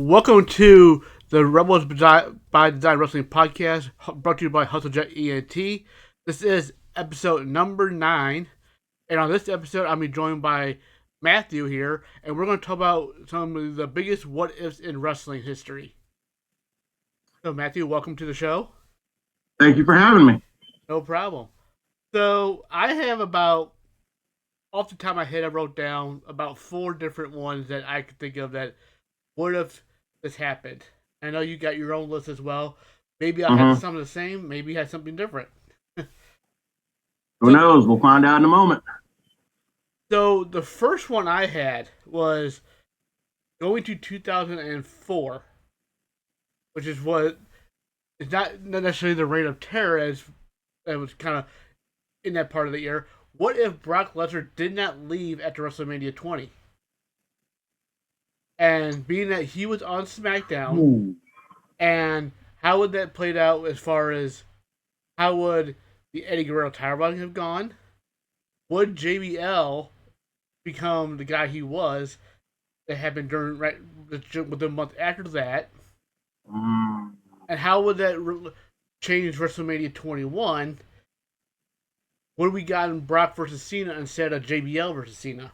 Welcome to the Rebels by Design Wrestling Podcast, brought to you by HustleJet ENT. This is episode number 9, and on this episode, I'll be joined by Matthew here, and we're going to talk about some of the biggest what-ifs in wrestling history. So, Matthew, welcome to the show. Thank you for having me. No problem. So, I have off the top of my head, I wrote down about 4 different ones that I could think of that would have this happened. I know you got your own list as well. Maybe I'll have some of the same. Maybe you had something different. Who knows? We'll find out in a moment. So the first one I had was going to 2004, which is what is not necessarily the reign of terror as that was kind of in that part of the year. What if Brock Lesnar did not leave after WrestleMania 20? And being that he was on SmackDown, and how would that played out as far as how would the Eddie Guerrero title run have gone? Would JBL become the guy he was that happened during the month after that? And how would that change WrestleMania 21? Would we gotten Brock versus Cena instead of JBL versus Cena?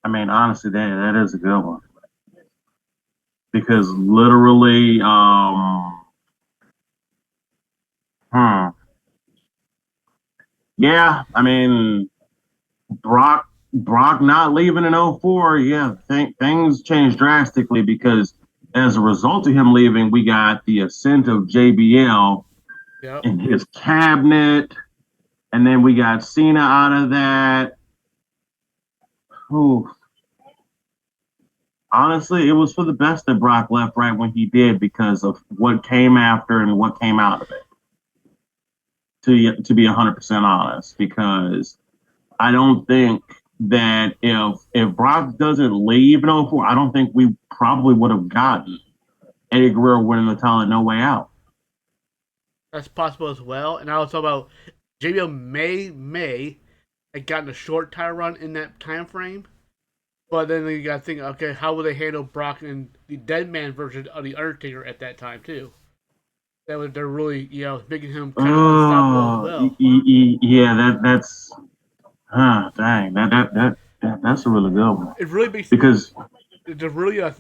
I mean, honestly, that is a good one. Because literally, yeah, I mean, Brock not leaving in 04, yeah, things changed drastically because as a result of him leaving, we got the ascent of JBL in his cabinet, and then we got Cena out of that. Ooh. Honestly, it was for the best that Brock left right when he did because of what came after and what came out of it. To be 100% honest, because I don't think that if Brock doesn't leave in 04, I don't think we probably would have gotten Eddie Guerrero winning the title at No Way Out. That's possible as well. And I was talking about JBL may had gotten a short title run in that time frame. But then you got to think, okay, how will they handle Brock and the Dead Man version of The Undertaker at that time, too? They're really, making him kind of unstoppable as well. Yeah, that's that's a really good one. It really because it's really a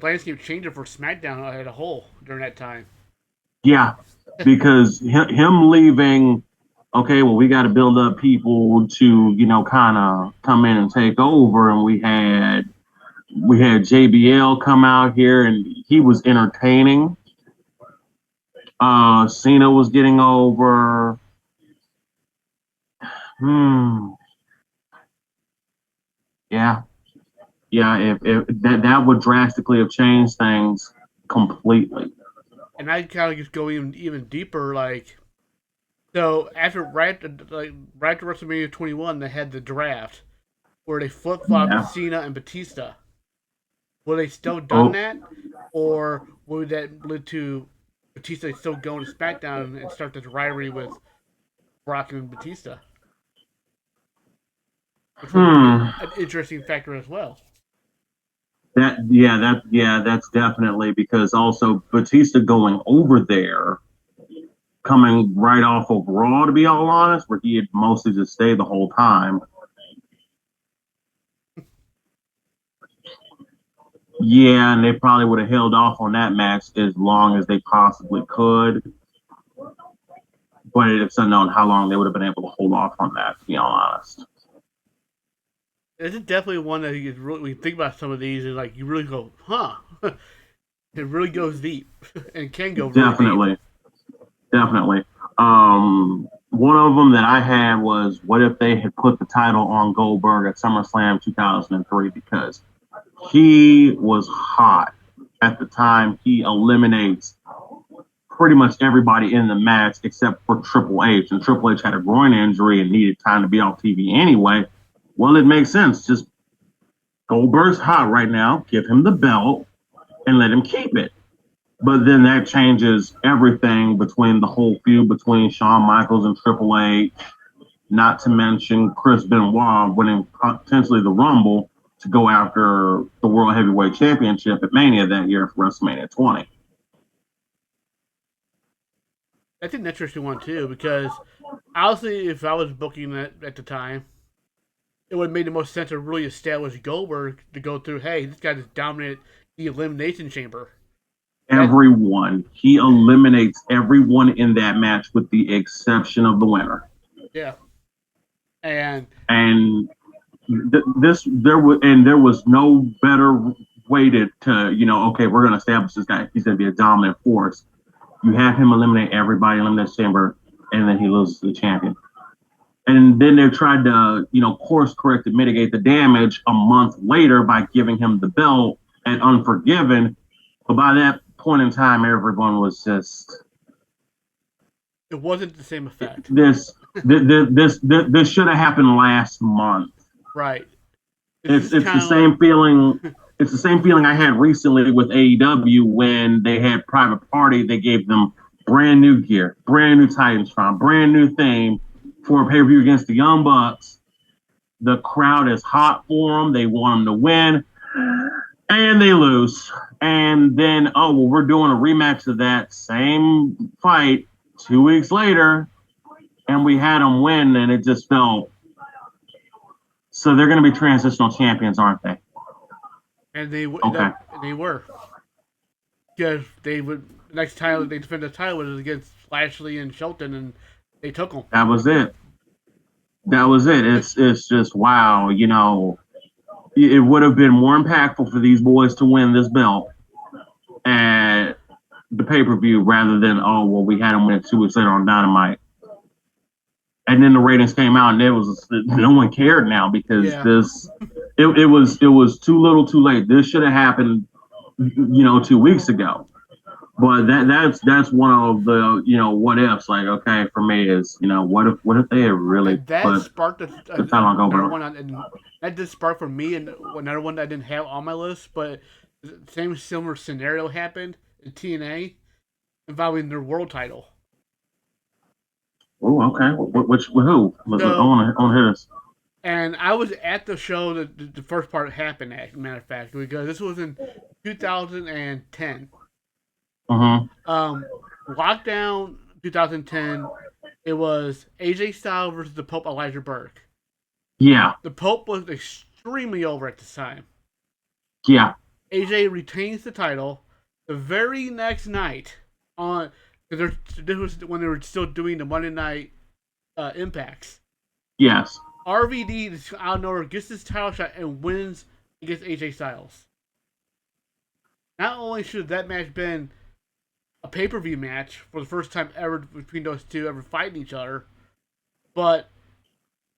landscape changer for SmackDown as a whole during that time. Yeah, because him leaving. Okay, well, we got to build up people to, kind of come in and take over. And we had JBL come out here, and he was entertaining. Cena was getting over. Yeah. If that would drastically have changed things completely. And I kind of just go even deeper, like. So right after WrestleMania 21, they had the draft where they flip-flopped Cena and Batista. Would they still done that, or would that lead to Batista still going to SmackDown and start this rivalry with Brock and Batista? Which would be an interesting factor as well. That's definitely because also Batista going over there. Coming right off of Raw, to be all honest, where he had mostly just stayed the whole time. Yeah, and they probably would have held off on that match as long as they possibly could. But it's unknown how long they would have been able to hold off on that, to be all honest. This is definitely one that you really think about some of these and like you really go, huh? It really goes deep and can go really deep. Definitely. One of them that I had was what if they had put the title on Goldberg at SummerSlam 2003 because he was hot at the time. He eliminates pretty much everybody in the match except for Triple H. And Triple H had a groin injury and needed time to be off TV anyway. Well, it makes sense. Just Goldberg's hot right now. Give him the belt and let him keep it. But then that changes everything between the whole feud between Shawn Michaels and Triple H. not to mention Chris Benoit winning potentially the Rumble to go after the World Heavyweight Championship at Mania that year for WrestleMania 20. That's an interesting one too, because honestly, if I was booking that at the time, it would have made the most sense to really establish Goldberg to go through. Hey, this guy just dominated the Elimination Chamber. Everyone. He eliminates everyone in that match with the exception of the winner. Yeah. And there was no better way to okay, we're gonna establish this guy. He's gonna be a dominant force. You have him eliminate everybody in that chamber, and then he loses to the champion. And then they tried to, course correct and mitigate the damage a month later by giving him the belt at Unforgiven. But by that point in time, everyone was just. It wasn't the same effect. This should have happened last month. Right. It's the same feeling. It's the same feeling I had recently with AEW when they had Private Party. They gave them brand new gear, brand new Titantron, brand new theme for a pay-per-view against the Young Bucks. The crowd is hot for them. They want them to win, and they lose. And then, we're doing a rematch of that same fight 2 weeks later, and we had them win, and it just felt. So they're going to be transitional champions, aren't they? And they okay. They were, because they would next time they defend the title was against Lashley and Shelton, and they took them. That was it. It's just wow. It would have been more impactful for these boys to win this belt at the pay-per-view rather than we had them win it 2 weeks later on Dynamite. And then the ratings came out, and no one cared now because it was too little, too late. This should have happened, 2 weeks ago. But that's one of the what ifs. Like, okay, for me is what if they had really that sparked another one that did spark for me and another one that I didn't have on my list, but the same similar scenario happened in TNA involving their world title. Oh, okay. Who? I want to hear this. And I was at the show that the first part happened at, matter of fact, because this was in 2010. Lockdown 2010, it was AJ Styles versus the Pope Elijah Burke. Yeah. The Pope was extremely over at the time. Yeah. AJ retains the title. The very next night, this was when they were still doing the Monday night impacts. Yes. RVD out of nowhere gets this title shot and wins against AJ Styles. Not only should that match been a pay-per-view match for the first time ever between those two ever fighting each other, but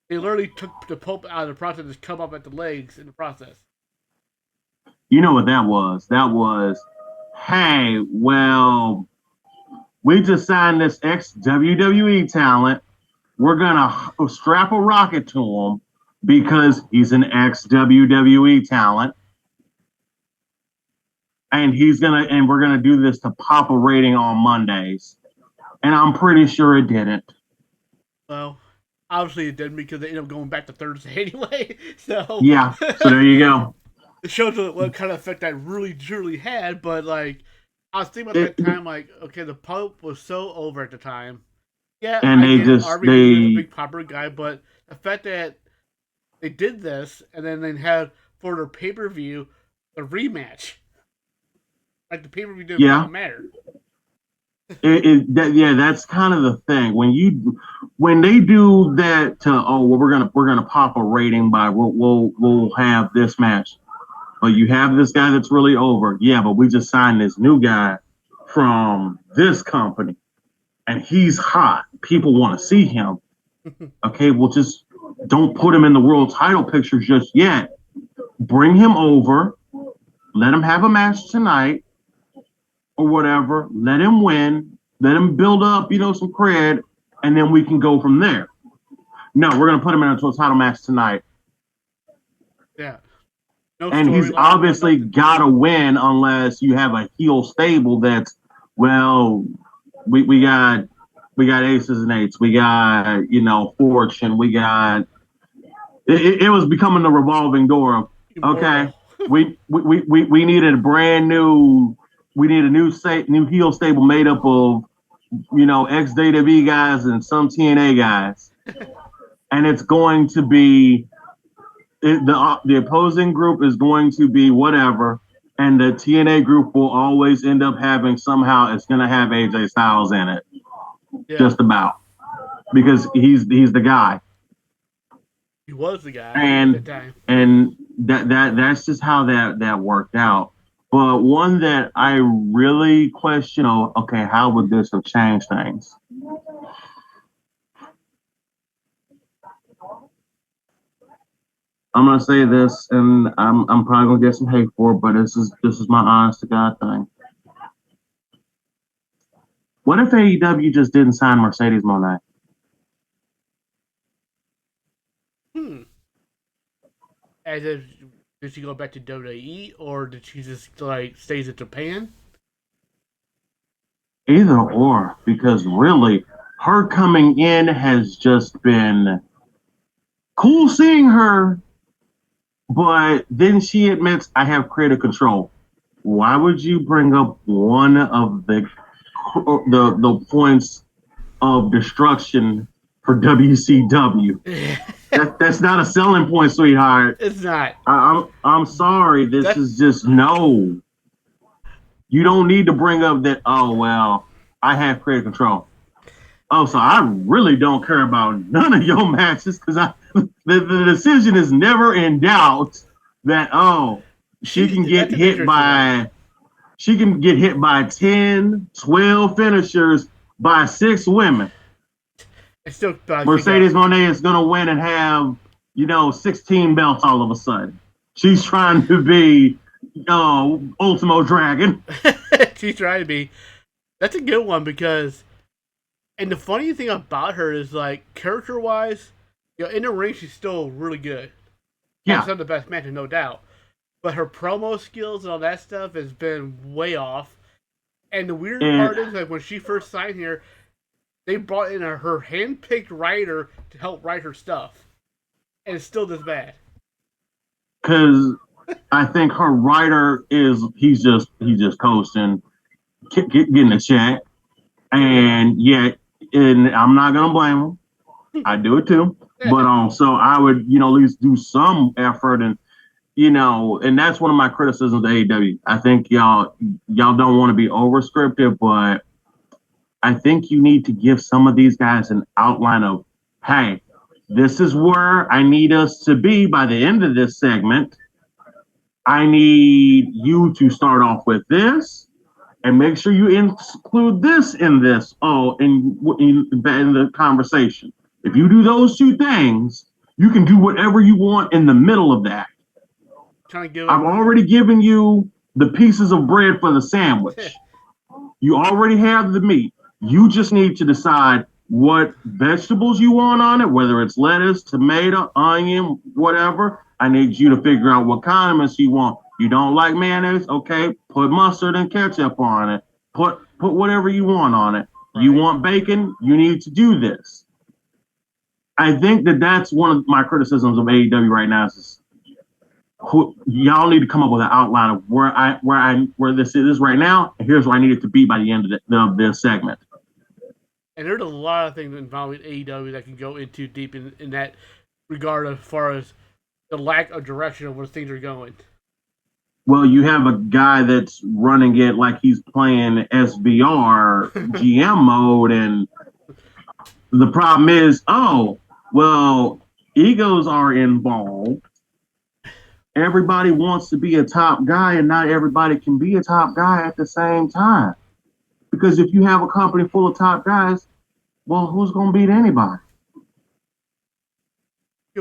they literally took the Pope out of the process and just come up at the legs in the process. You know what that was? That was, hey, well, we just signed this ex-WWE talent. We're going to strap a rocket to him because he's an ex-WWE talent. And we're going to do this to pop a rating on Mondays. And I'm pretty sure it didn't. Well, obviously it didn't because they ended up going back to Thursday anyway. So yeah, so there you go. It shows what kind of effect that really truly had, but like I was thinking about that time, like, okay, the Pope was so over at the time. Yeah, and RVD was a big popular guy, but the fact that they did this and then they had for their pay-per-view the rematch. Like the pay-per-view didn't matter. That's kind of the thing. When they do that to we're gonna pop a rating by we'll have this match. Well, you have this guy that's really over. Yeah, but we just signed this new guy from this company, and he's hot. People want to see him. Okay, well, just don't put him in the world title picture just yet. Bring him over. Let him have a match tonight or whatever. Let him win. Let him build up, some cred, and then we can go from there. No, we're going to put him in a title match tonight. Yeah. No, and he's obviously got to win unless you have a heel stable that's, well, we got We got aces and eights. We got, fortune. We got. It was becoming a revolving door of, okay, we needed a brand new. We need a new heel stable made up of, ex WWE guys and some TNA guys, and it's going to be the opposing group is going to be whatever, and the TNA group will always end up having somehow it's going to have AJ Styles in it, just about, because he's the guy. He was the guy and at the time. And that's just how that worked out. But one that I really question, okay, how would this have changed things? I'm gonna say this, and I'm probably gonna get some hate for it, but this is my honest to God thing. What if AEW just didn't sign Mercedes Moné? As if, did she go back to WWE, or did she just stays in Japan? Either or, because really, her coming in has just been cool seeing her. But then she admits, I have creative control. Why would you bring up one of the points of destruction for WCW? That's not a selling point, sweetheart. It's not. I'm sorry. This is just no. You don't need to bring up that. Oh well, I have creative control. Oh, so I really don't care about none of your matches because the decision is never in doubt that she can get hit by 10, 12 finishers by 6 women. Still, Mercedes Moné is gonna win and have 16 belts all of a sudden. She's trying to be Ultimo Dragon. She's trying to be. That's a good one because. And the funny thing about her is, character-wise, in the ring, she's still really good. Yeah. Some of the best matches, no doubt. But her promo skills and all that stuff has been way off. And the weird part is, when she first signed here, they brought in her hand-picked writer to help write her stuff. And it's still this bad. Because I think her writer he's just coasting, getting a check. And yet, and I'm not gonna blame him. I do it too, but also I would, at least do some effort, and and that's one of my criticisms of AEW. I think y'all don't want to be overscriptive, but I think you need to give some of these guys an outline of, hey, this is where I need us to be by the end of this segment. I need you to start off with this. And make sure you include this in this, in the conversation. If you do those 2 things, you can do whatever you want in the middle of that. I've already given you the pieces of bread for the sandwich. You already have the meat. You just need to decide what vegetables you want on it, whether it's lettuce, tomato, onion, whatever. I need you to figure out what condiments you want. You don't like mayonnaise? Okay, put mustard and ketchup on it. Put whatever you want on it. Right. You want bacon? You need to do this. I think that's one of my criticisms of AEW right now is y'all need to come up with an outline of where this is right now, and here's where I need it to be by the end of this segment. And there's a lot of things involving AEW that can go into deep in that regard as far as the lack of direction of where things are going. Well, you have a guy that's running it like he's playing SBR GM mode, and the problem is, egos are involved. Everybody wants to be a top guy, and not everybody can be a top guy at the same time. Because if you have a company full of top guys, well, who's going to beat anybody?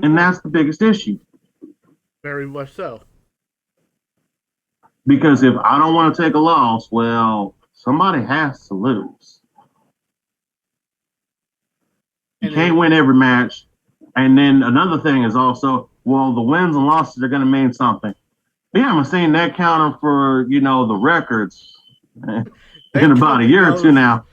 And that's the biggest issue. Very much so. Because if I don't want to take a loss, well, somebody has to lose. You can't win every match. And then another thing is also, well, the wins and losses are going to mean something. We haven't seen that counter for, the records in about a year or 2 now.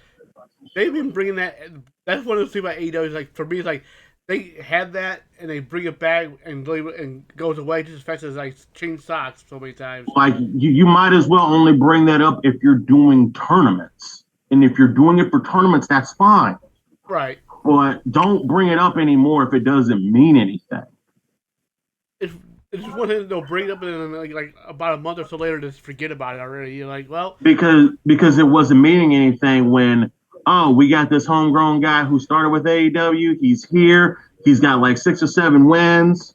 they've been bringing that. That's one of the things about AEW. Is like for me, it's like they had that and they bring it back and leave it and goes away just as fast as like change socks so many times. Like you might as well only bring that up if you're doing tournaments, and if you're doing it for tournaments, that's fine. Right. But don't bring it up anymore if it doesn't mean anything. It's it's just one thing they'll bring it up and then like about a month or so later just forget about it already. You're like, well, Because it wasn't meaning anything when we got this homegrown guy who started with AEW. He's here. He's got like 6 or 7 wins.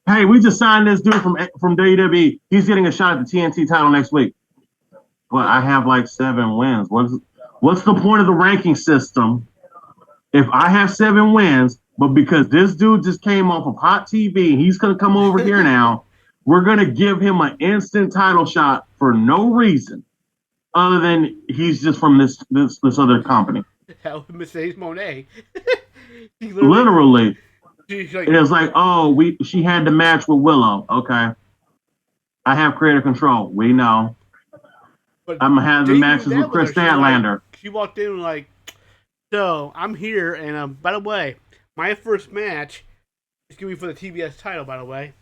Hey, we just signed this dude from WWE. He's getting a shot at the TNT title next week. But I have like 7 wins. What's the point of the ranking system if I have 7 wins, but because this dude just came off of hot TV, he's gonna come over here now. We're gonna give him an instant title shot for no reason, other than he's just from this other company. how Mercedes Monet. Literally, She's like, it was like, she had the match with Willow. Okay, I have creative control. We know. I'm gonna have the matches with Chris Statlander. She walked in like, so I'm here, and by the way, my first match is gonna be for the TBS title. By the way,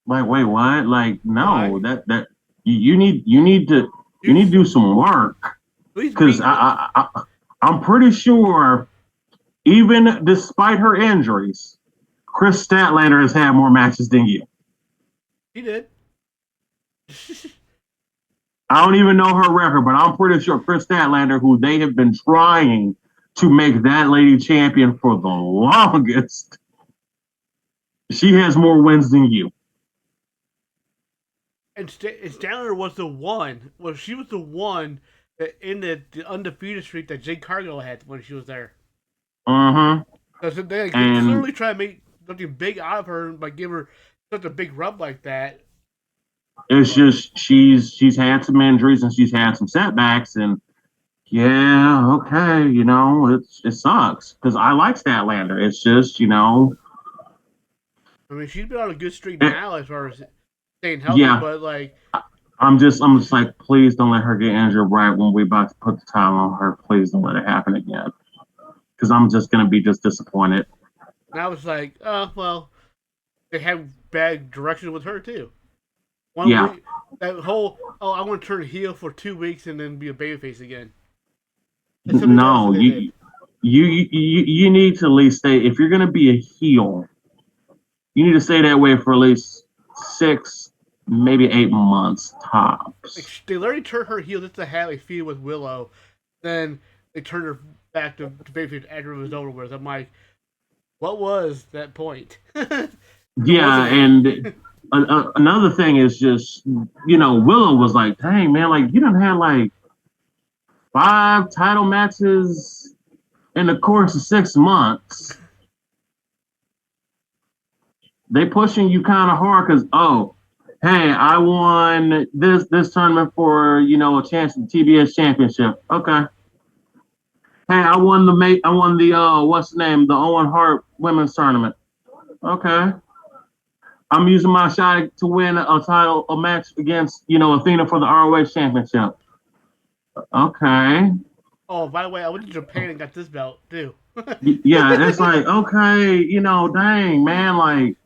Like, wait, what? Like, no, that you need to do some work, because I'm pretty sure, even despite her injuries, Chris Statlander has had more matches than you. He did. I don't even know her record, but I'm pretty sure Chris Statlander, who they have been trying to make that lady champion for the longest, she has more wins than you. And Statlander was the one. Well, she was the one that ended the undefeated streak that Jade Cargill had when she was there. Because they clearly try to make something big out of her by giving her such a big rub like that. It's just she's had some injuries and she's had some setbacks, and yeah, okay, it sucks because I like Statlander. It's just I mean, she's been on a good streak now as far as staying healthy, but like I'm just like, please don't let her get injured right when we about to put the title on her. Please don't let it happen again, because I'm just gonna be just disappointed. And I was like, oh well, they have bad direction with her too. One week, that whole I want to turn heel for 2 weeks and then be a babyface again. No, you need to at least stay. If you're gonna be a heel, you need to stay that way for at least 6, maybe 8 months tops. Like, they literally turned her heel just to have a feud with Willow. Then they turned her back to babyface after it was over with. I'm like, what was that point? Yeah, and another thing is just, Willow was like, dang, man, like, you done had like 5 title matches in the course of 6 months. They pushing you kind of hard because, hey, I won this tournament for, a chance at the TBS championship. Okay. Hey, I won the what's the name? The Owen Hart women's tournament. Okay. I'm using my shot to win a match against, Athena for the ROH championship. Okay. Oh, by the way, I went to Japan and got this belt too. Yeah, it's like, okay, dang, man, like,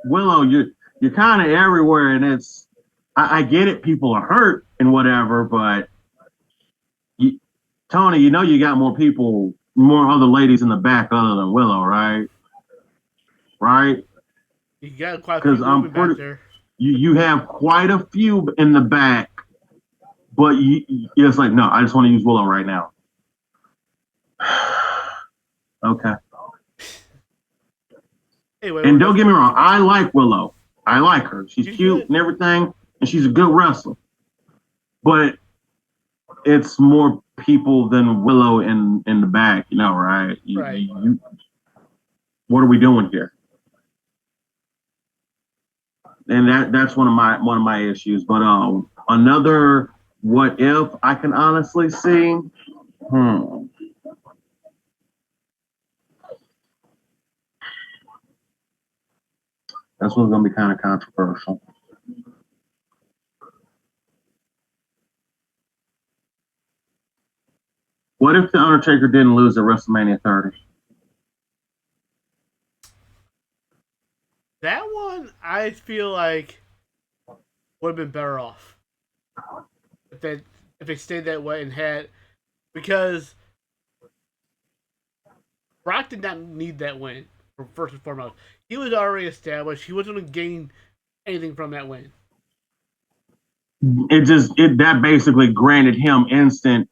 Willow, you're kind of everywhere, and I get it, people are hurt and whatever, but Tony, you got more other ladies in the back other than Willow, right? Right? You got quite a few back there. You have quite a few in the back, but it's like, no, I just want to use Willow right now. Okay. Anyway, and don't get me wrong, I like Willow. I like her. She's cute good and everything, and she's a good wrestler. But it's more people than Willow in the back, right? Right. What are we doing here? And that's one of my issues. But another what if I can honestly see. That's what's going to be kind of controversial. What if the Undertaker didn't lose at WrestleMania 30? That one, I feel like would have been better off if they stayed that way and had, because Brock did not need that win first and foremost. He was already established. He wasn't going to gain anything from that win. That basically granted him instant.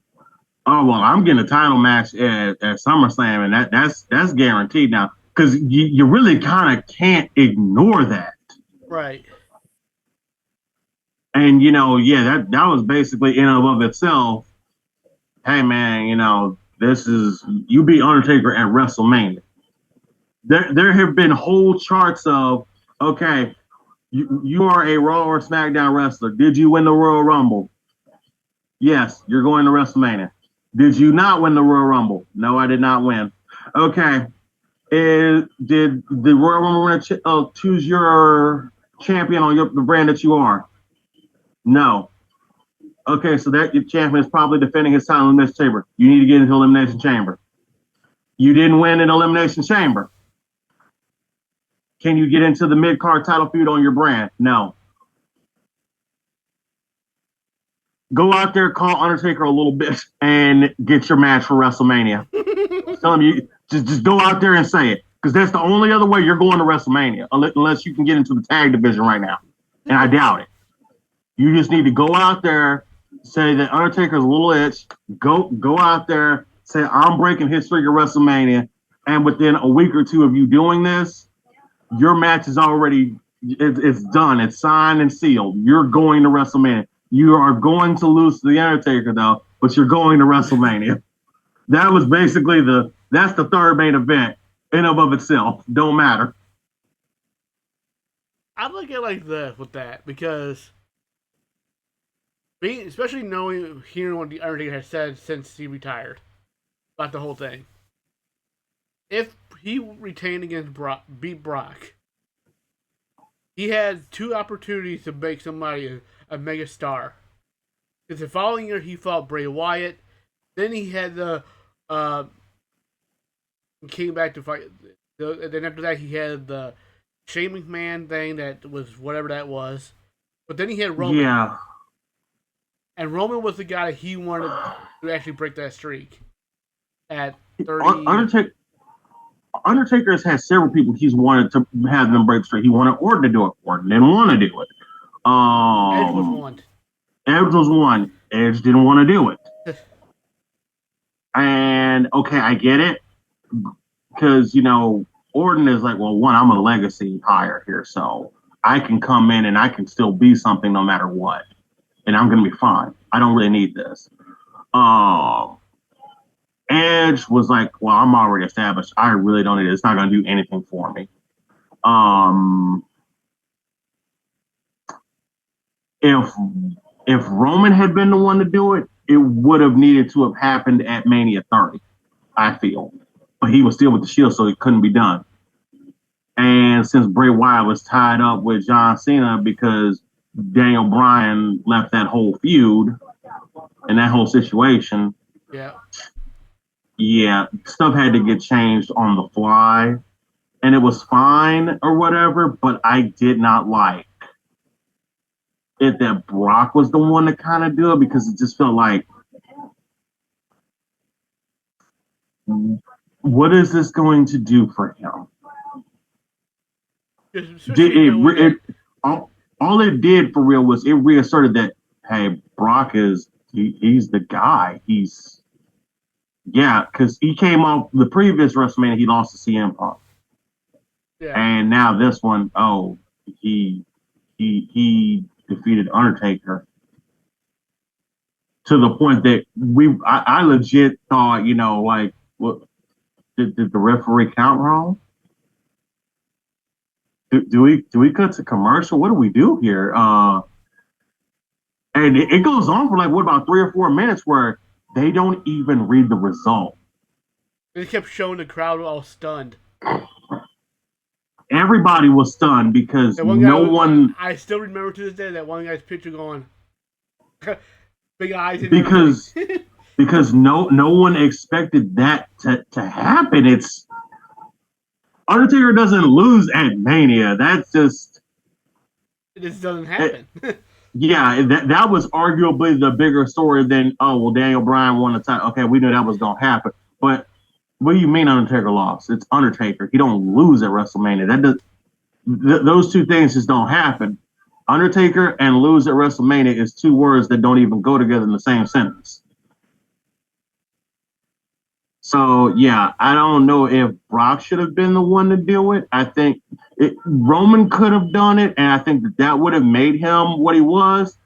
Oh well, I'm getting a title match at SummerSlam, and that's guaranteed now, because you really kind of can't ignore that. Right. And that was basically in and of itself. Hey man, this is you beat Undertaker at WrestleMania. There have been whole charts of, okay, you are a Raw or SmackDown wrestler. Did you win the Royal Rumble? Yes, you're going to WrestleMania. Did you not win the Royal Rumble? No, I did not win. Okay. Did the Royal Rumble winner choose your champion on the brand that you are? No. Okay, so that your champion is probably defending his title in Elimination Chamber. You need to get into Elimination Chamber. You didn't win in Elimination Chamber. Can you get into the mid-card title feud on your brand? No. Go out there, call Undertaker a little bit, and get your match for WrestleMania. Tell him you just go out there and say it, because that's the only other way you're going to WrestleMania, unless you can get into the tag division right now, and I doubt it. You just need to go out there, say that Undertaker's a little itch. Go out there, say I'm breaking his streak at WrestleMania, and within a week or two of you doing this, your match is already it's done. It's signed and sealed. You're going to WrestleMania. You are going to lose to the Undertaker though, but you're going to WrestleMania. That was basically that's the third main event in and of itself. Don't matter. I look at it like this with that, because especially hearing what the Undertaker has said since he retired about the whole thing. If he retained against beat Brock, he had two opportunities to make somebody a mega star. Because the following year he fought Bray Wyatt, then he had came back to fight. Then after that he had the Shane McMahon thing that was whatever that was, but then he had Roman. Yeah. And Roman was the guy he wanted to actually break that streak at 30. Undertaker has had several people he's wanted to have them break streak. He wanted Orton to do it. Orton didn't want to do it. Edge was one. Edge was one. Edge didn't want to do it. And okay, I get it, because Orton is like, well, one, I'm a legacy hire here, so I can come in and I can still be something no matter what, and I'm gonna be fine. I don't really need this. Edge was like, well, I'm already established. I really don't need it. It's not going to do anything for me. If Roman had been the one to do it, it would have needed to have happened at Mania 30, I feel. But he was still with the Shield, so it couldn't be done. And since Bray Wyatt was tied up with John Cena because Daniel Bryan left that whole feud and that whole situation, yeah, stuff had to get changed on the fly, and it was fine or whatever, but I did not like it that Brock was the one to kind of do it, because it just felt like, what is this going to do for him? All it did for real was it reasserted that, hey, Brock he's the guy. Because he came off the previous WrestleMania, he lost to CM Punk. Yeah. And now this one, he defeated Undertaker to the point that I legit thought, like, what, did the referee count wrong? Do we cut to commercial? What do we do here? And it goes on for like, what, about 3 or 4 minutes where they don't even read the result. They kept showing the crowd all stunned. Everybody was stunned because no one. I still remember to this day that one guy's picture going, big eyes. Because because no one expected that to happen. It's Undertaker doesn't lose at Mania. That's just it just doesn't happen. Yeah, that was arguably the bigger story than Daniel Bryan won the title. Okay, we knew that was gonna happen, but what do you mean Undertaker lost? It's Undertaker. He don't lose at WrestleMania. That does those two things just don't happen. Undertaker and lose at WrestleMania is two words that don't even go together in the same sentence. So yeah, I don't know if Brock should have been the one to do it. I think Roman could have done it, and I think that would have made him what he was.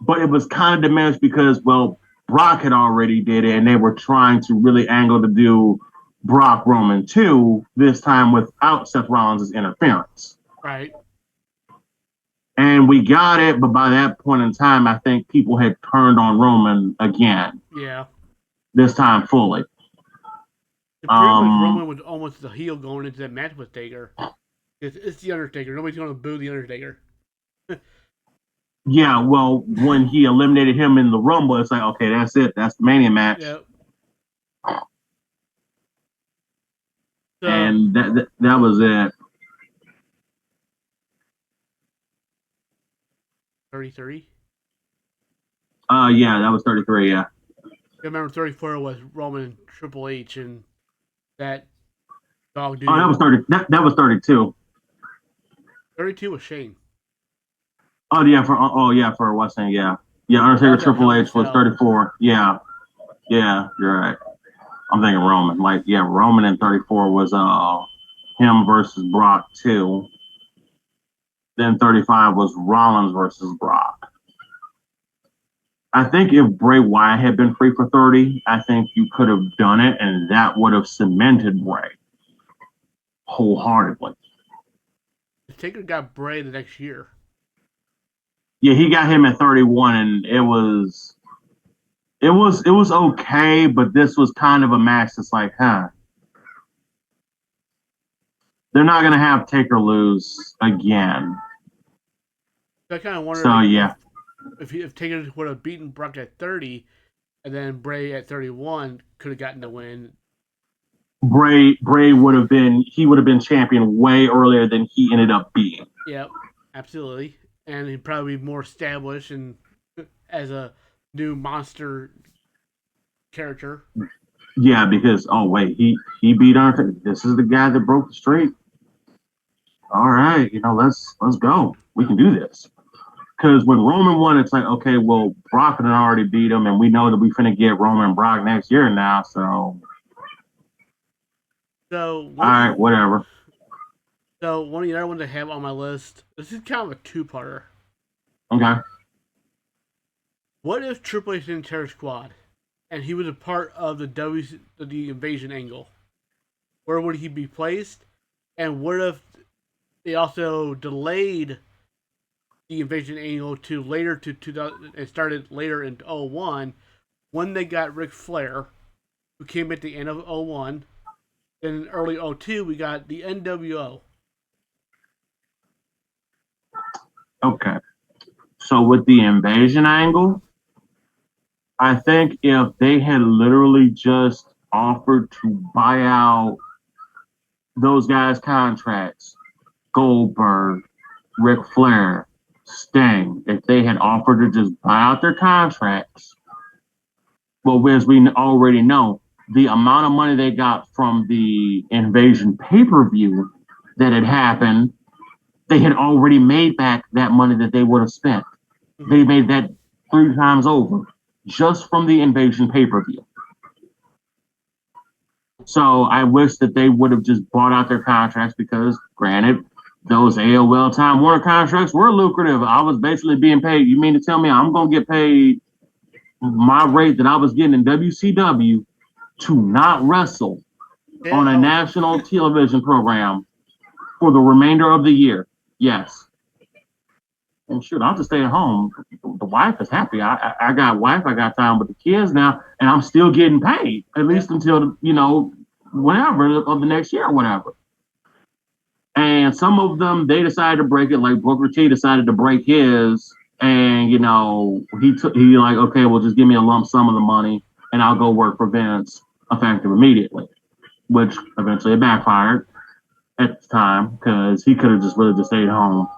But it was kind of diminished because, well, Brock had already did it, and they were trying to really angle to do Brock Roman 2 this time without Seth Rollins' interference. Right. And we got it, but by that point in time, I think people had turned on Roman again. Yeah. This time fully. Roman was almost the heel going into that match with Taker. It's the Undertaker. Nobody's going to boo the Undertaker. Yeah, well, when he eliminated him in the Rumble, it's like, okay, that's it. That's the Mania match. Yep. So, and that was it. 33? Yeah, that was 33, yeah. I remember 34 was Roman and Triple H and that dog dude. Oh, that was 30. That was 32. 32 was Shane. Oh yeah, for Western, yeah. Yeah, Undertaker Triple H was 34. Yeah. Yeah, you're right. I'm thinking Roman. Like, yeah, Roman in 34 was him versus Brock 2. Then 35 was Rollins versus Brock. I think if Bray Wyatt had been free for 30, I think you could have done it, and that would have cemented Bray wholeheartedly. Taker got Bray the next year. Yeah, he got him at 31, and it was okay, but this was kind of a match that's like, they're not gonna have Taker lose again. I kind of wonder. So yeah. If Taker would have beaten Brock at 30, and then Bray at 31 could have gotten the win. Bray would have been champion way earlier than he ended up being. Yep, absolutely, and he'd probably be more established and as a new monster character. Yeah, because he beat Undertaker. This is the guy that broke the streak. All right, let's go. We can do this. Because when Roman won, it's like, okay, well, Brock had already beat him, and we know that we finna get Roman and Brock next year now, so all right, whatever. So one of the other ones I have on my list, this is kind of a two-parter. Okay. What if Triple H didn't Terror Squad, and he was a part of the Invasion angle? Where would he be placed? And what if they also delayed the Invasion angle to later to 2000 and started later in 01 when they got Ric Flair, who came at the end of 01. Then in early 02 we got the NWO. Okay. So with the Invasion angle, I think if they had literally just offered to buy out those guys' contracts, Goldberg, Ric Flair, Sting, if they had offered to just buy out their contracts, well, as we already know, the amount of money they got from the Invasion pay-per-view that had happened, they had already made back that money that they would have spent. Mm-hmm. They made that 3 times over just from the Invasion pay-per-view. So I wish that they would have just bought out their contracts because, granted, those AOL Time Warner contracts were lucrative. I was basically being paid. You mean to tell me I'm going to get paid my rate that I was getting in WCW to not wrestle on a national television program for the remainder of the year? Yes. And shoot, I'll just stay at home. The wife is happy. I got wife. I got time with the kids now, and I'm still getting paid at least until whatever of the next year or whatever. And some of them, they decided to break it. Like Booker T decided to break his, and he like, okay, well, just give me a lump sum of the money, and I'll go work for Vince effective immediately, which eventually backfired at the time because he could have just really just stayed home.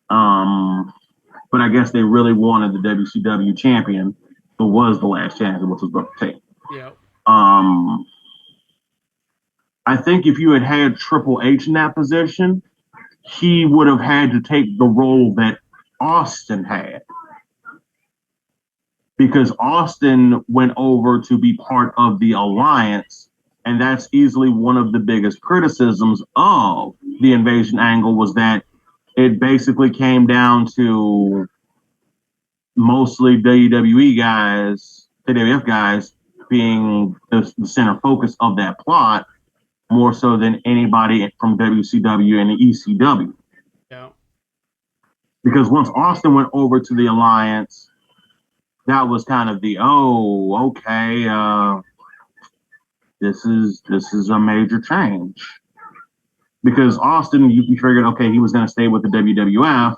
But I guess they really wanted the WCW champion, who was the last champion, which was Booker T. Yeah. I think if you had had Triple H in that position, he would have had to take the role that Austin had. Because Austin went over to be part of the Alliance, and that's easily one of the biggest criticisms of the Invasion angle was that it basically came down to mostly WWE guys, WWF guys, being the center focus of that plot, more so than anybody from WCW and the ECW. Yeah. Because once Austin went over to the Alliance, that was kind of the this is a major change. Because Austin, you figured, okay, he was going to stay with the WWF,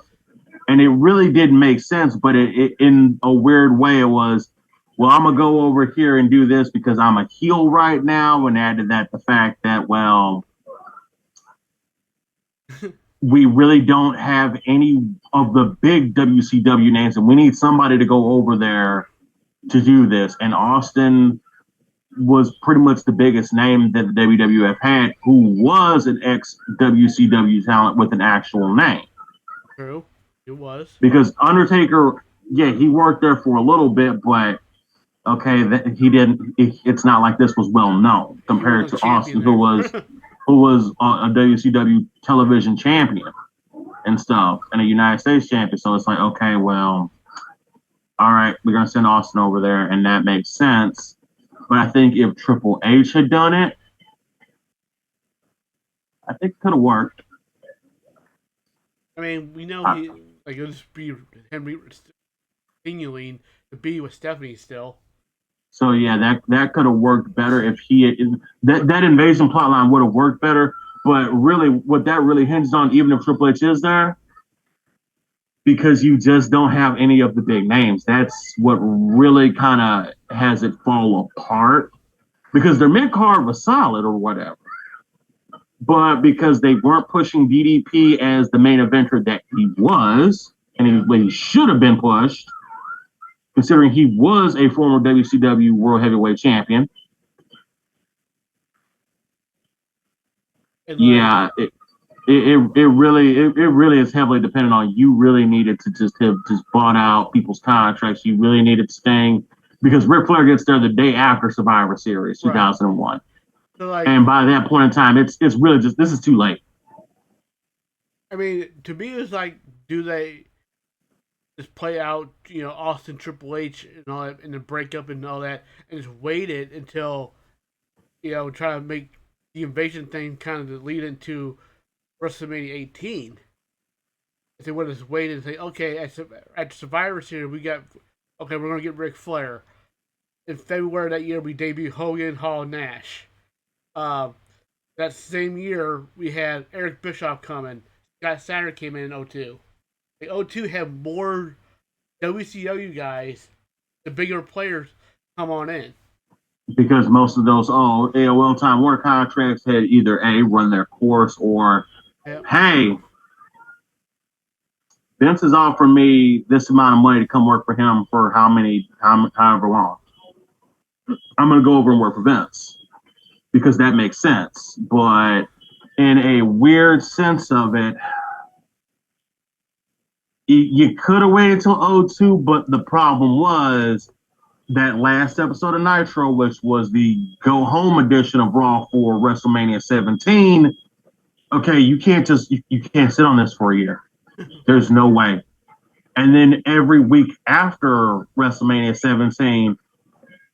and it really didn't make sense. But it in a weird way, it was, well, I'm gonna go over here and do this because I'm a heel right now, and added that the fact that, well, we really don't have any of the big WCW names, and we need somebody to go over there to do this. And Austin was pretty much the biggest name that the WWF had, who was an ex-WCW talent with an actual name. True, it was. Because Undertaker, yeah, he worked there for a little bit, but okay, he didn't. It's not like this was well known compared to Austin, who was a WCW television champion and stuff, and a United States champion. So it's like, okay, well, all right, we're gonna send Austin over there, and that makes sense. But I think if Triple H had done it, I think it could have worked. I mean, we know it'll just be him continuing to be with Stephanie still. So yeah, that could have worked better if he had, that invasion plotline would have worked better. But really, what that really hinges on, even if Triple H is there, because you just don't have any of the big names. That's what really kind of has it fall apart. Because their mid card was solid or whatever, but because they weren't pushing DDP as the main eventer that he was, and he should have been pushed, considering he was a former WCW World Heavyweight Champion. Yeah, it really is heavily dependent on you. Really needed to just have bought out people's contracts. You really needed Sting, because Ric Flair gets there the day after Survivor Series 2001. Right. So and by that point in time, it's really just, this is too late. I mean, to me, it's like, do they just play out, Austin, Triple H, and all that, and the breakup and all that, and just wait it until, try to make the invasion thing kind of lead into WrestleMania 18. If they would have just waited and say, okay, at Survivor Series, we're going to get Ric Flair. In February of that year, we debut Hogan, Hall, Nash. That same year, we had Eric Bischoff coming. Scott Steiner came in 2002. The 02 had more WCW guys, the bigger players, come on in. Because most of those AOL Time Warner contracts had either A, run their course, or hey, Vince is offering me this amount of money to come work for him for however long. I'm going to go over and work for Vince because that makes sense. But in a weird sense of it, you could have waited till 02, but the problem was that last episode of Nitro, which was the go home edition of Raw for WrestleMania 17. Okay, you can't sit on this for a year. There's no way. And then every week after WrestleMania 17,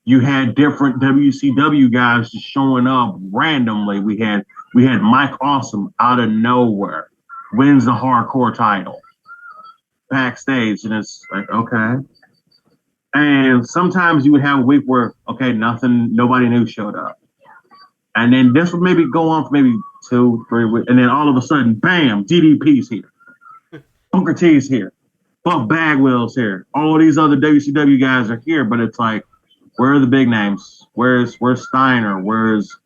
you had different WCW guys just showing up randomly. We had Mike Awesome out of nowhere, wins the hardcore title backstage, and it's like, okay. And sometimes you would have a week where, okay, nobody new showed up. And then this would maybe go on for maybe 2-3 weeks. And then all of a sudden, bam, DDP's here. Booker T's here. Buff Bagwell's here. All these other WCW guys are here. But it's like, Where are the big names? Where's Steiner? Where's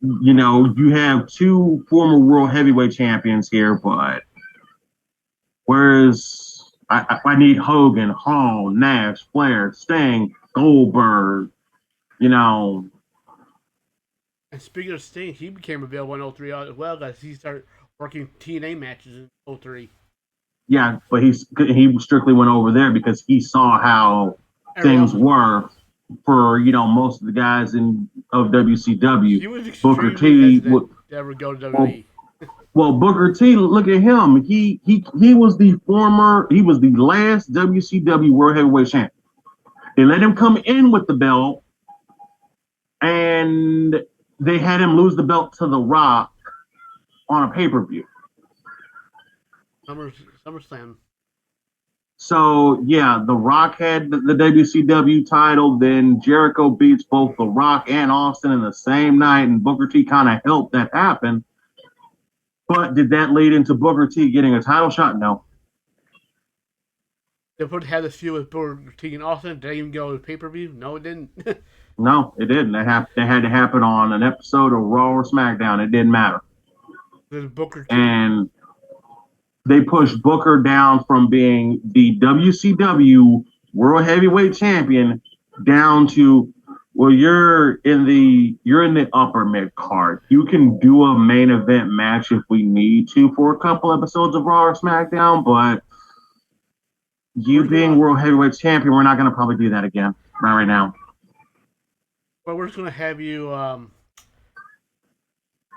you have two former world heavyweight champions here, but where's I need Hogan, Hall, Nash, Flair, Sting, Goldberg, And speaking of Sting, he became available in 03 as well as he started working TNA matches in 03. Yeah, but he strictly went over there because he saw how things were for most of the guys of WCW. He was Booker T would never go to WWE. Well, Booker T, look at him. He was the last WCW World Heavyweight Champion. They let him come in with the belt, and they had him lose the belt to The Rock on a pay-per-view. SummerSlam. So, yeah, The Rock had the WCW title. Then Jericho beats both The Rock and Austin in the same night, and Booker T kind of helped that happen. But did that lead into Booker T getting a title shot? No. They had a feud with Booker T and Austin. Did they even go to pay-per-view? No, it didn't. No, it didn't. They had to happen on an episode of Raw or SmackDown. It didn't matter. Booker T. And they pushed Booker down from being the WCW World Heavyweight Champion down to, well, you're in the upper mid card. You can do a main event match if we need to for a couple episodes of Raw or SmackDown, but you being World Heavyweight Champion, we're not going to probably do that again. Not right now. Well, we're just going to have you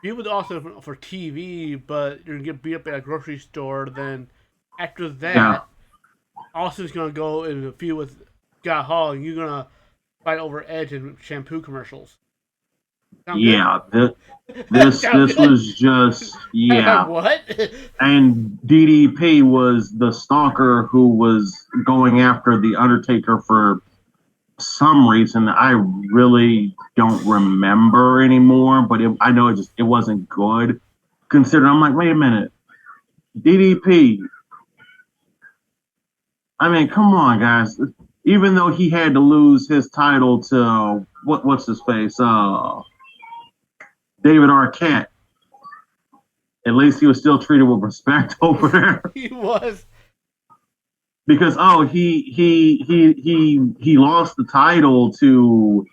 be with Austin for TV, but you're going to get beat up at a grocery store. Then after that, Austin's going to go in a feud with Scott Hall, and you're going to fight over Edge and shampoo commercials. This was just What? And DDP was the stalker who was going after the Undertaker for some reason I really don't remember anymore, but I know it wasn't good. Considering I'm like, wait a minute, DDP. I mean, come on, guys. Even though he had to lose his title to what's his face, David Arquette, at least he was still treated with respect over there. He was. Because he lost the title to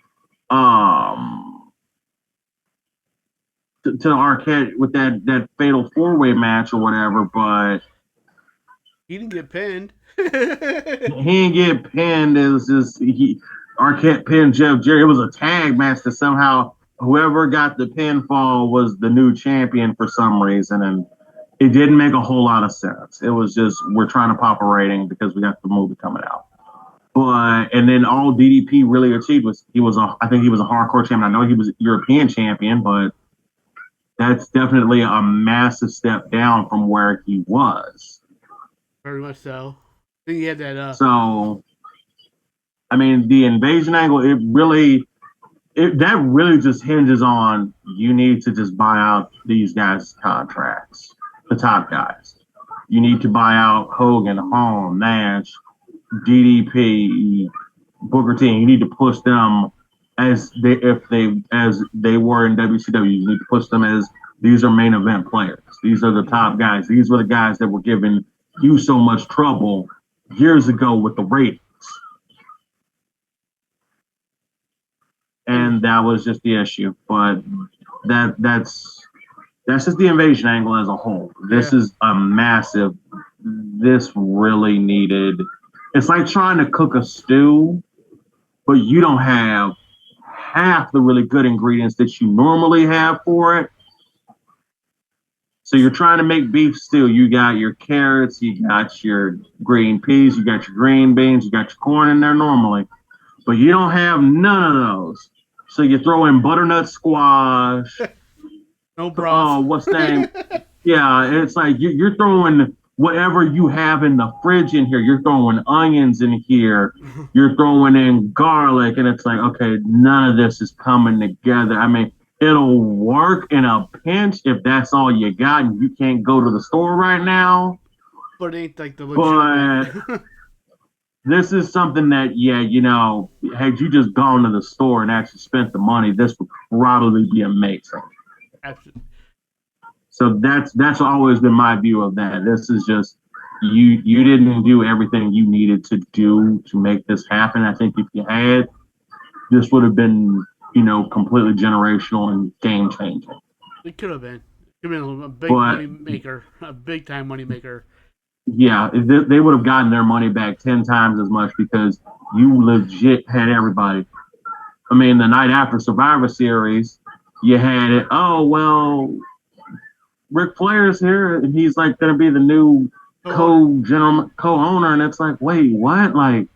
Arquette with that fatal 4-way match or whatever, but he didn't get pinned. He didn't get pinned. It was just Arquette pinned Jeff Jarrett. It was a tag match that somehow whoever got the pinfall was the new champion for some reason, and it didn't make a whole lot of sense. It was just, we're trying to pop a rating because we got the movie coming out. And then all DDP really achieved was I think he was a hardcore champion. I know he was a European champion, but that's definitely a massive step down from where he was. Very much so. I think he had that. So, I mean, the invasion angle, that really just hinges on you need to just buy out these guys' contracts. The top guys. You need to buy out Hogan, Hall, Nash, DDP, Booker T. You need to push them as they were in WCW. You need to push them as these are main event players. These are the top guys. These were the guys that were giving you so much trouble years ago with the ratings. And that was just the issue. But that's just the invasion angle as a whole. This is a massive. This really needed. It's like trying to cook a stew, but you don't have half the really good ingredients that you normally have for it. So you're trying to make beef stew. You got your carrots, you got your green peas, you got your green beans, you got your corn in there normally, but you don't have none of those. So you throw in butternut squash. No broth. Oh, what's the name? Yeah, it's like you're throwing whatever you have in the fridge in here. You're throwing onions in here. You're throwing in garlic, and it's like, okay, none of this is coming together. I mean, it'll work in a pinch if that's all you got and you can't go to the store right now. But it ain't like the legit. this is something that, yeah, had you just gone to the store and actually spent the money, this would probably be amazing. Absolutely. So that's always been my view of that. This is just you didn't do everything you needed to do to make this happen. I think if you had, this would have been, completely generational and game changing. It could have been. It could have been a big But money maker, a big time money maker. yeah, they would have gotten their money back 10 times as much because you legit had everybody. I mean, the night after Survivor Series, you had it. Oh well, Ric Flair's here, and he's like going to be the new co-owner, and it's like, wait, what? Like,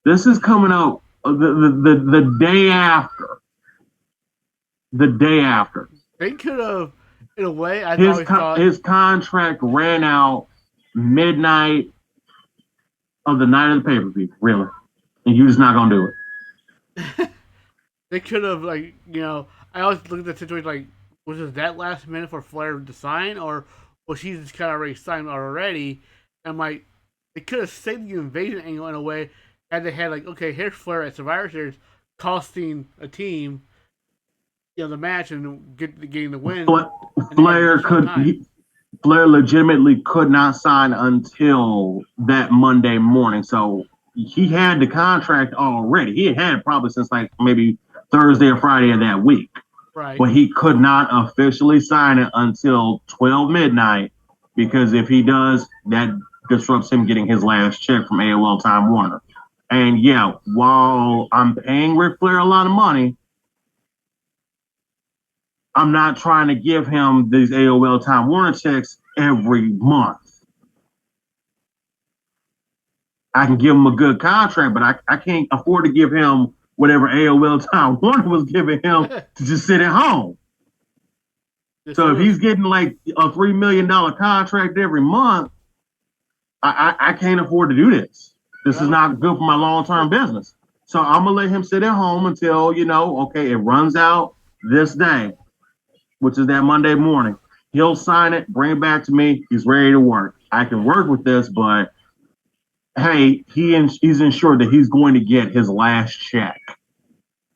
this is coming out the day after. The day after. They could have, in a way, his contract ran out midnight of the night of the pay-per-view, really, and you're just not gonna do it. They could have, I always look at the situation like, was it that last minute for Flair to sign, or was he just kind of already signed already? And like, they could have saved the invasion angle in a way, and they had like, okay, here's Flair at Survivor Series, costing a team, the match and getting the win. Flair legitimately could not sign until that Monday morning, so he had the contract already. He had it probably since like maybe Thursday or Friday of that week. Right. But he could not officially sign it until 12 midnight because if he does, that disrupts him getting his last check from AOL Time Warner. And yeah, while I'm paying Ric Flair a lot of money, I'm not trying to give him these AOL Time Warner checks every month. I can give him a good contract, but I can't afford to give him whatever AOL Time Warner was giving him to just sit at home. So if he's getting like a $3 million contract every month, I can't afford to do this. This is not good for my long-term business. So I'm going to let him sit at home until, okay, it runs out this day, which is that Monday morning. He'll sign it, bring it back to me. He's ready to work. I can work with this, but hey, he's ensured that he's going to get his last check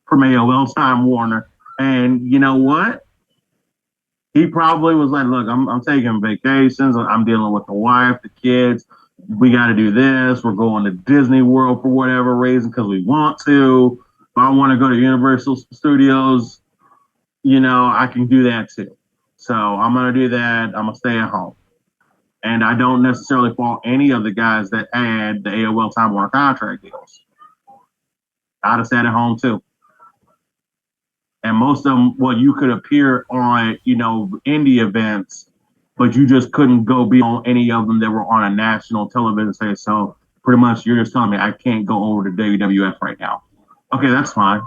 from AOL Time Warner. And you know what? He probably was like, look, I'm taking vacations. I'm dealing with the wife, the kids. We got to do this. We're going to Disney World for whatever reason because we want to. If I want to go to Universal Studios, I can do that too. So I'm going to do that. I'm going to stay at home. And I don't necessarily fault any of the guys that had the AOL Time Warner contract deals. I'd have sat at home too. And most of them, you could appear on, indie events, but you just couldn't go be on any of them that were on a national television station. So pretty much you're just telling me I can't go over to WWF right now. Okay, that's fine.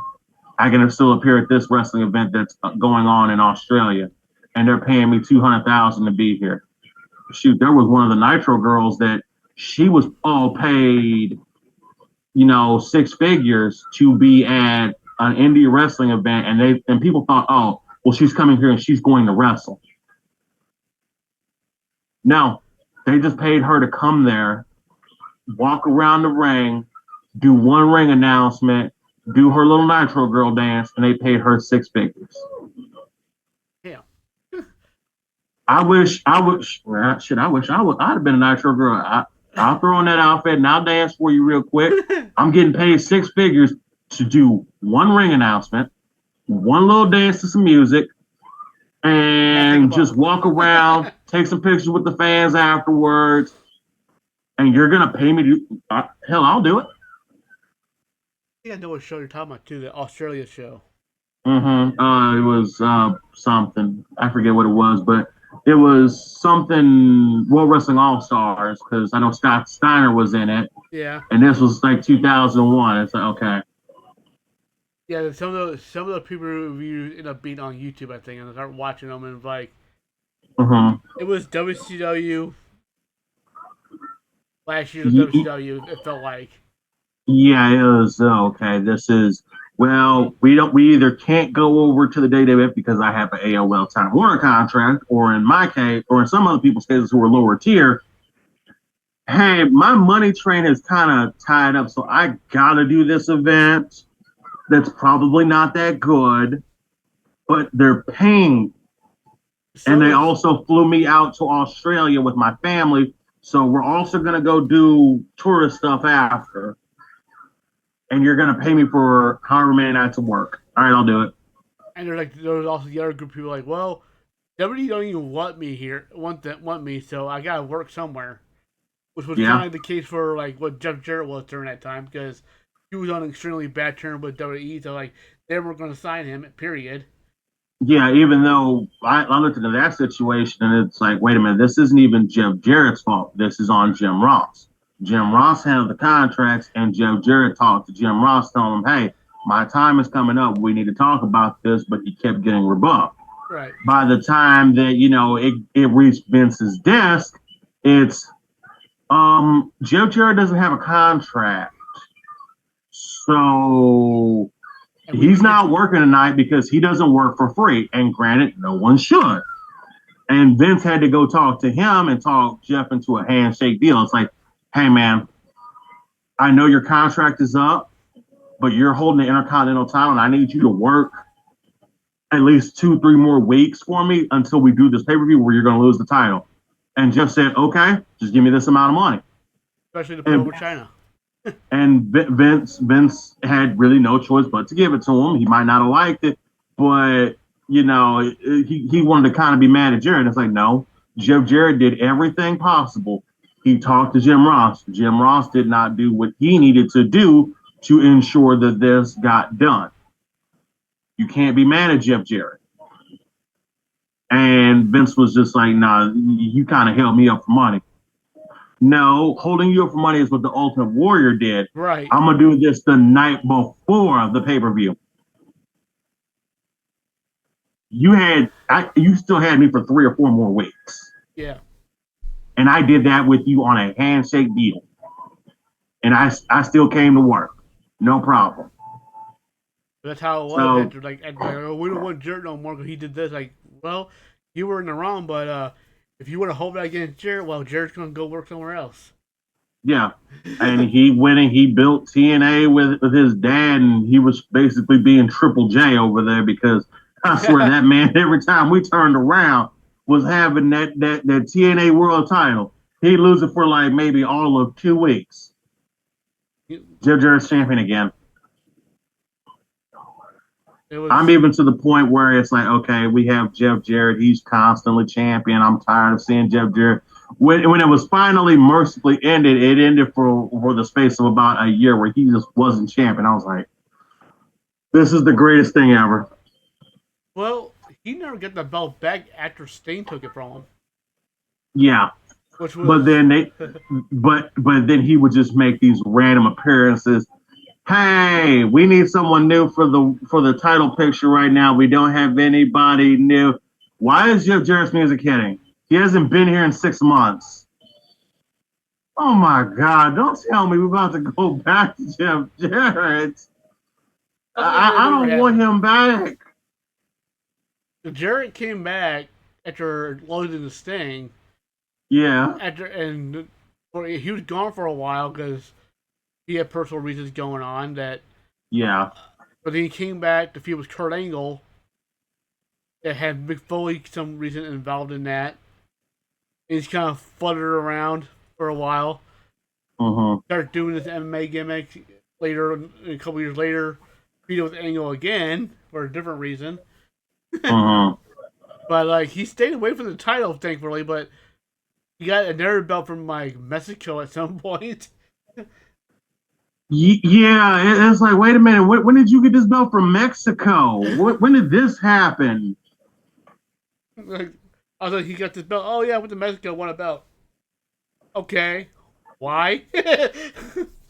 I can still appear at this wrestling event that's going on in Australia, and they're paying me $200,000 to be here. Shoot, there was one of the Nitro girls that she was all paid, 6 figures to be at an indie wrestling event, and people thought, oh, well, she's coming here and she's going to wrestle. No, they just paid her to come there, walk around the ring, do one ring announcement, do her little Nitro girl dance, and they paid her 6 figures. Yeah. I'd have been a Nitro girl. I'll throw on that outfit and I'll dance for you real quick. I'm getting paid 6 figures to do one ring announcement, one little dance to some music, and just walk around, take some pictures with the fans afterwards. And you're gonna pay me to? Hell, I'll do it. I know what show you're talking about too. The Australia show. Mm-hmm. It was something. I forget what it was, but it was something World Wrestling All Stars because I know Scott Steiner was in it. Yeah. And this was like 2001. It's like okay. Yeah, some of the people reviews end up being on YouTube, I think, and I start watching them and like, it was WCW last year's WCW. It felt like. Yeah, it was okay. This is we either can't go over to the WWF because I have an AOL Time Warner contract, or in my case, or in some other people's cases who are lower tier, hey, my money train is kind of tied up, so I gotta do this event that's probably not that good, but they're paying. And So they it's also flew me out to Australia with my family. So we're also gonna go do tourist stuff after. And you're gonna pay me for however many nights of work. All right, I'll do it. and there's also the other group of people like, well, WWE don't even want me here, want me, so I gotta work somewhere, which was Yeah. kind of the case for like what Jeff Jarrett was during that time because he was on an extremely bad term with WWE, so like they were going to sign him. Period. Yeah, even though I looked into that situation and it's like, wait a minute, this isn't even Jeff Jarrett's fault. This is on Jim Ross. Jim Ross handled the contracts, and Jeff Jarrett talked to Jim Ross, telling him, hey, my time is coming up. We need to talk about this, but he kept getting rebuffed. Right. By the time that, it reached Vince's desk, it's Jeff Jarrett doesn't have a contract. So he's not working tonight because he doesn't work for free. And granted, no one should. And Vince had to go talk to him and talk Jeff into a handshake deal. It's like, hey, man, I know your contract is up, but you're holding the Intercontinental title, and I need you to work at least 2-3 more weeks for me until we do this pay-per-view where you're going to lose the title. And Jeff said, okay, just give me this amount of money. Especially to put over China. And Vince had really no choice but to give it to him. He might not have liked it, but he wanted to kind of be mad at Jarrett. It's like, no, Jeff Jarrett did everything possible. He talked to Jim Ross. Jim Ross did not do what he needed to do to ensure that this got done. You can't be mad at Jeff Jarrett. And Vince was just like, nah, you kind of held me up for money. No, holding you up for money is what the Ultimate Warrior did. Right. I'm going to do this the night before the pay-per-view. You still had me for 3 or 4 more weeks. Yeah. And I did that with you on a handshake deal. And I still came to work. No problem. That's how it was. So, after, oh, we don't want Jarrett no more because he did this. Like, well, you were in the wrong, but if you want to hold that against Jarrett, well, Jarrett's going to go work somewhere else. Yeah. And he went and he built TNA with his dad, and he was basically being Triple J over there because I swear that man, every time we turned around, was having that TNA world title. He'd lose it for like maybe all of 2 weeks. Jeff Jarrett's champion again. I'm even to the point where it's like, okay, we have Jeff Jarrett. He's constantly champion. I'm tired of seeing Jeff Jarrett. When it was finally mercifully ended, it ended for the space of about a year where he just wasn't champion. I was like, this is the greatest thing ever. Well, he never got the belt back after Sting took it from him. Yeah. But then then he would just make these random appearances. Hey, we need someone new for the title picture right now. We don't have anybody new. Why is Jeff Jarrett's music hitting? He hasn't been here in 6 months. Oh my God! Don't tell me we're about to go back to Jeff Jarrett. I don't want him back. Jarrett came back after losing the Sting. Yeah. He was gone for a while because he had personal reasons going on. Yeah. But then he came back to feud with Kurt Angle. That had Mick Foley some reason involved in that. And he's kind of fluttered around for a while. Started doing this MMA gimmick later, a couple years later, feuded with Angle again for a different reason. But he stayed away from the title, thankfully. But he got another belt from Mexico at some point. Yeah, it's like, wait a minute, when did you get this belt from Mexico? When did this happen? I was like, he got this belt. Oh yeah, I went to Mexico, won a belt. Okay, why?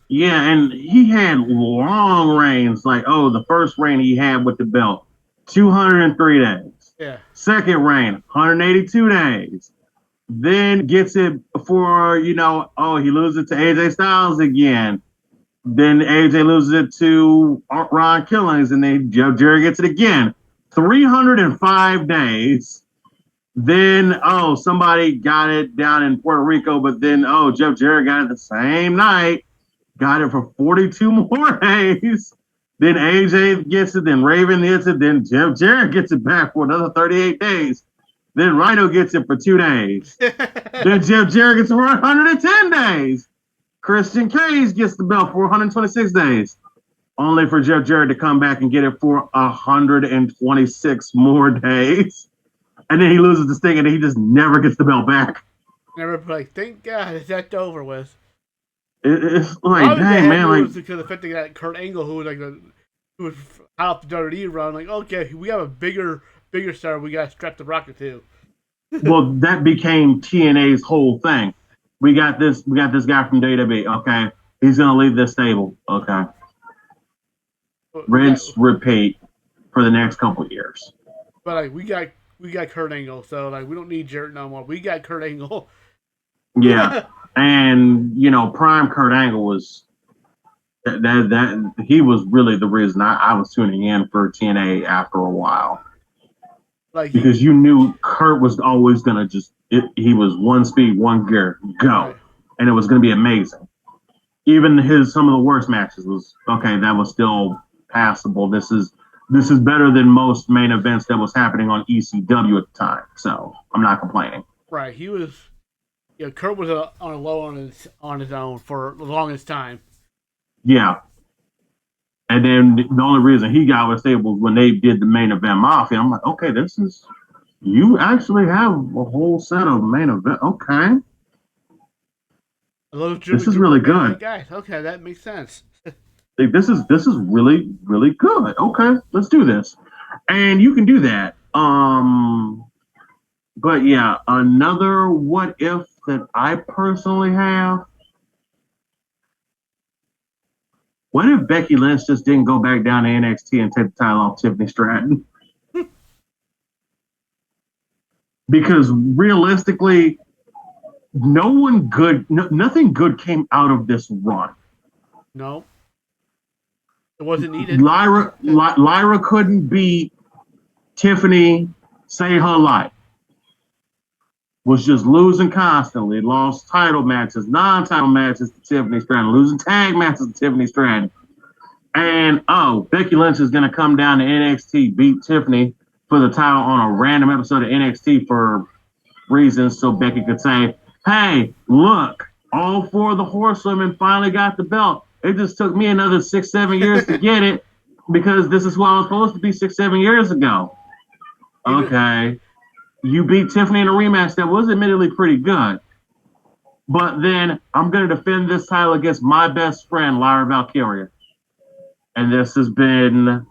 Yeah, and he had long reigns. Like, the first reign he had with the belt, 203 days. Yeah. Second reign, 182 days. Then gets it for, he loses it to AJ Styles again. Then AJ loses it to Ron Killings, and then Jeff Jarrett gets it again. 305 days. Then, somebody got it down in Puerto Rico, but then, Jeff Jarrett got it the same night, got it for 42 more days. Then AJ gets it, then Raven gets it, then Jeff Jarrett gets it back for another 38 days. Then Rhino gets it for 2 days. Then Jeff Jarrett gets it for 110 days. Christian Cage gets the belt for 126 days. Only for Jeff Jarrett to come back and get it for 126 more days. And then he loses the Sting, and he just never gets the belt back. Never like, thank God, it's that over with. It's like, dang, man, like because the fact that Kurt Angle, who was like who was out the WWE run, like, okay, we have a bigger star, we got to strap the rocket to. Well, that became TNA's whole thing. We got this guy from WWE. Okay, he's gonna leave this stable. Okay, rinse, repeat for the next couple of years. But like, we got Kurt Angle, so like, we don't need Jarrett no more. We got Kurt Angle. Yeah, and prime Kurt Angle was that he was really the reason I was tuning in for TNA after a while. Like, because you knew Kurt was always gonna he was one speed, one gear, go, right. And it was gonna be amazing. Even some of the worst matches was okay. That was still passable. This is better than most main events that was happening on ECW at the time. So I'm not complaining. Right, he was. Kurt was on a low on his own for the longest time. Yeah. And then the only reason he got was stable when they did the main event Mafia. I'm like, okay, you actually have a whole set of main event. Okay. This is really good. Guys, okay, that makes sense. This is really, really good. Okay, let's do this. And you can do that. But yeah, another what if that I personally have. What if Becky Lynch just didn't go back down to NXT and take the title off Tiffany Stratton? Because realistically, nothing good came out of this run. No. It wasn't needed. Lyra couldn't beat Tiffany, save her life. Was just losing constantly. Lost title matches, non-title matches to Tiffany Stratton, losing tag matches to Tiffany Stratton. And Becky Lynch is gonna come down to NXT, beat Tiffany for the title on a random episode of NXT for reasons so Becky could say, hey, look, all 4 of the horsewomen finally got the belt. It just took me another 6-7 years to get it because this is what I was supposed to be 6-7 years ago. Okay. You beat Tiffany in a rematch that was admittedly pretty good. But then I'm going to defend this title against my best friend, Lyra Valkyria. And this has been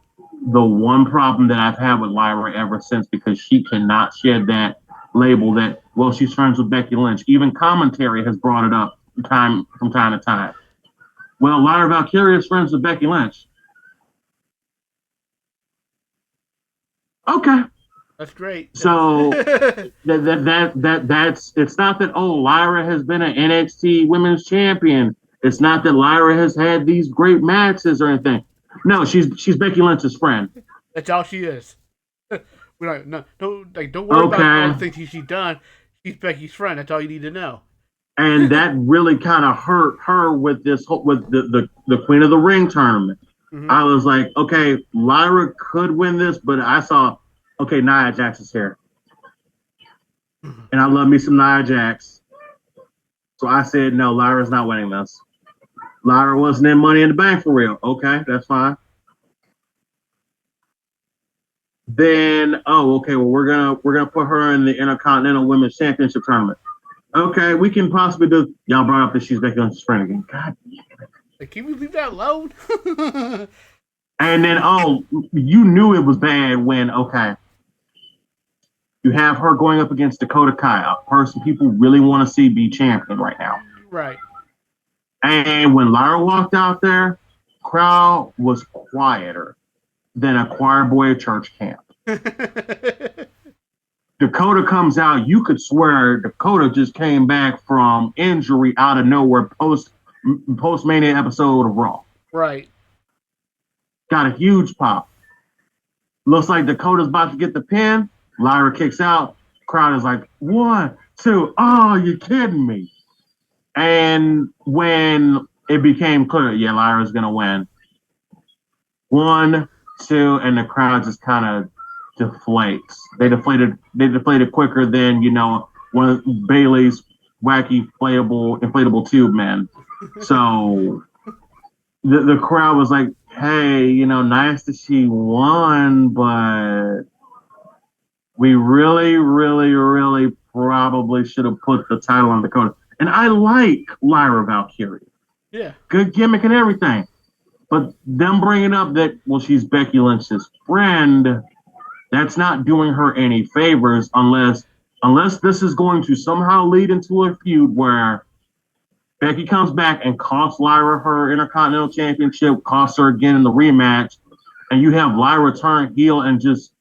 the one problem that I've had with Lyra ever since because she cannot shed that label that, well, she's friends with Becky Lynch. Even commentary has brought it up from time to time. Well, Lyra Valkyria is friends with Becky Lynch. Okay. That's great. So that's it's not that Lyra has been an NXT Women's Champion. It's not that Lyra has had these great matches or anything. No, she's Becky Lynch's friend. That's all she is. We're like, no, don't worry about all the things she's done. She's Becky's friend. That's all you need to know. And that really kind of hurt her with the Queen of the Ring tournament. Mm-hmm. I was like, okay, Lyra could win this, but I saw. Okay, Nia Jax is here. And I love me some Nia Jax. So I said, no, Lyra's not winning this. Lyra wasn't in Money in the Bank for real. Okay, that's fine. Then, okay, well, we're gonna put her in the Intercontinental Women's Championship tournament. Okay, we can possibly do. Y'all brought up that she's Becky Lynch's friend again. God damn it. Can we leave that alone? And then, you knew it was bad when, you have her going up against Dakota Kai, a person people really want to see be champion right now. Right. And when Lyra walked out there, crowd was quieter than a choir boy at church camp. Dakota comes out, you could swear Dakota just came back from injury out of nowhere post-Mania episode of Raw. Right. Got a huge pop. Looks like Dakota's about to get the pin. Lyra kicks out. crowd is like, 1, 2, oh, you're kidding me. And when it became clear, yeah, Lyra's going to win, 1, 2, and the crowd just kind of deflates. They deflated quicker than, one of Bailey's wacky inflatable tube men. So the crowd was like, hey, nice that she won, but we really, really, really probably should have put the title on Dakota. And I like Lyra Valkyria. Yeah. Good gimmick and everything. But them bringing up that, well, she's Becky Lynch's friend, that's not doing her any favors unless this is going to somehow lead into a feud where Becky comes back and costs Lyra her Intercontinental Championship, costs her again in the rematch, and you have Lyra turn heel and just,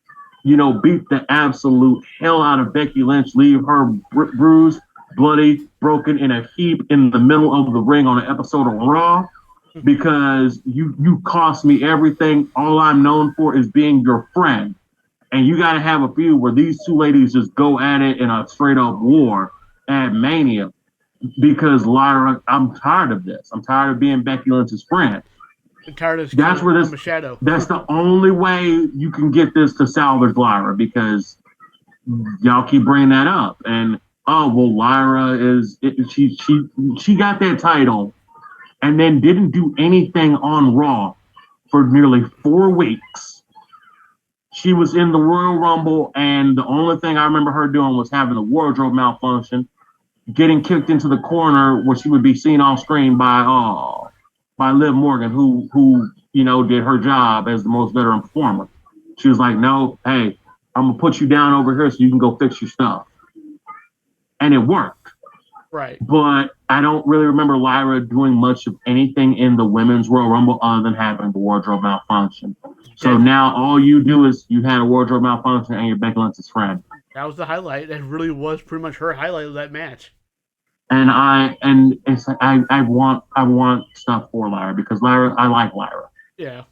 beat the absolute hell out of Becky Lynch, leave her bruised, bloody, broken in a heap in the middle of the ring on an episode of Raw, because you cost me everything. All I'm known for is being your friend. And you got to have a feud where these two ladies just go at it in a straight up war at Mania. Because Lyra, I'm tired of this. I'm tired of being Becky Lynch's friend. I'm tired of that's where this shadow. That's the only way you can get this to salvage Lyra, because y'all keep bringing that up. And Lyra she got that title and then didn't do anything on Raw for nearly 4 weeks. She was in the Royal Rumble, and the only thing I remember her doing was having a wardrobe malfunction, getting kicked into the corner where she would be seen off screen by Liv Morgan, who did her job as the most veteran performer. She was like, no, hey, I'm gonna put you down over here so you can go fix your stuff. And it worked. Right. But I don't really remember Lyra doing much of anything in the Women's Royal Rumble other than having the wardrobe malfunction. So now all you do is you had a wardrobe malfunction and you're Becky Lynch's friend. That was the highlight. That really was pretty much her highlight of that match. And it's like I want stuff for Lyra, because I like Lyra. Yeah.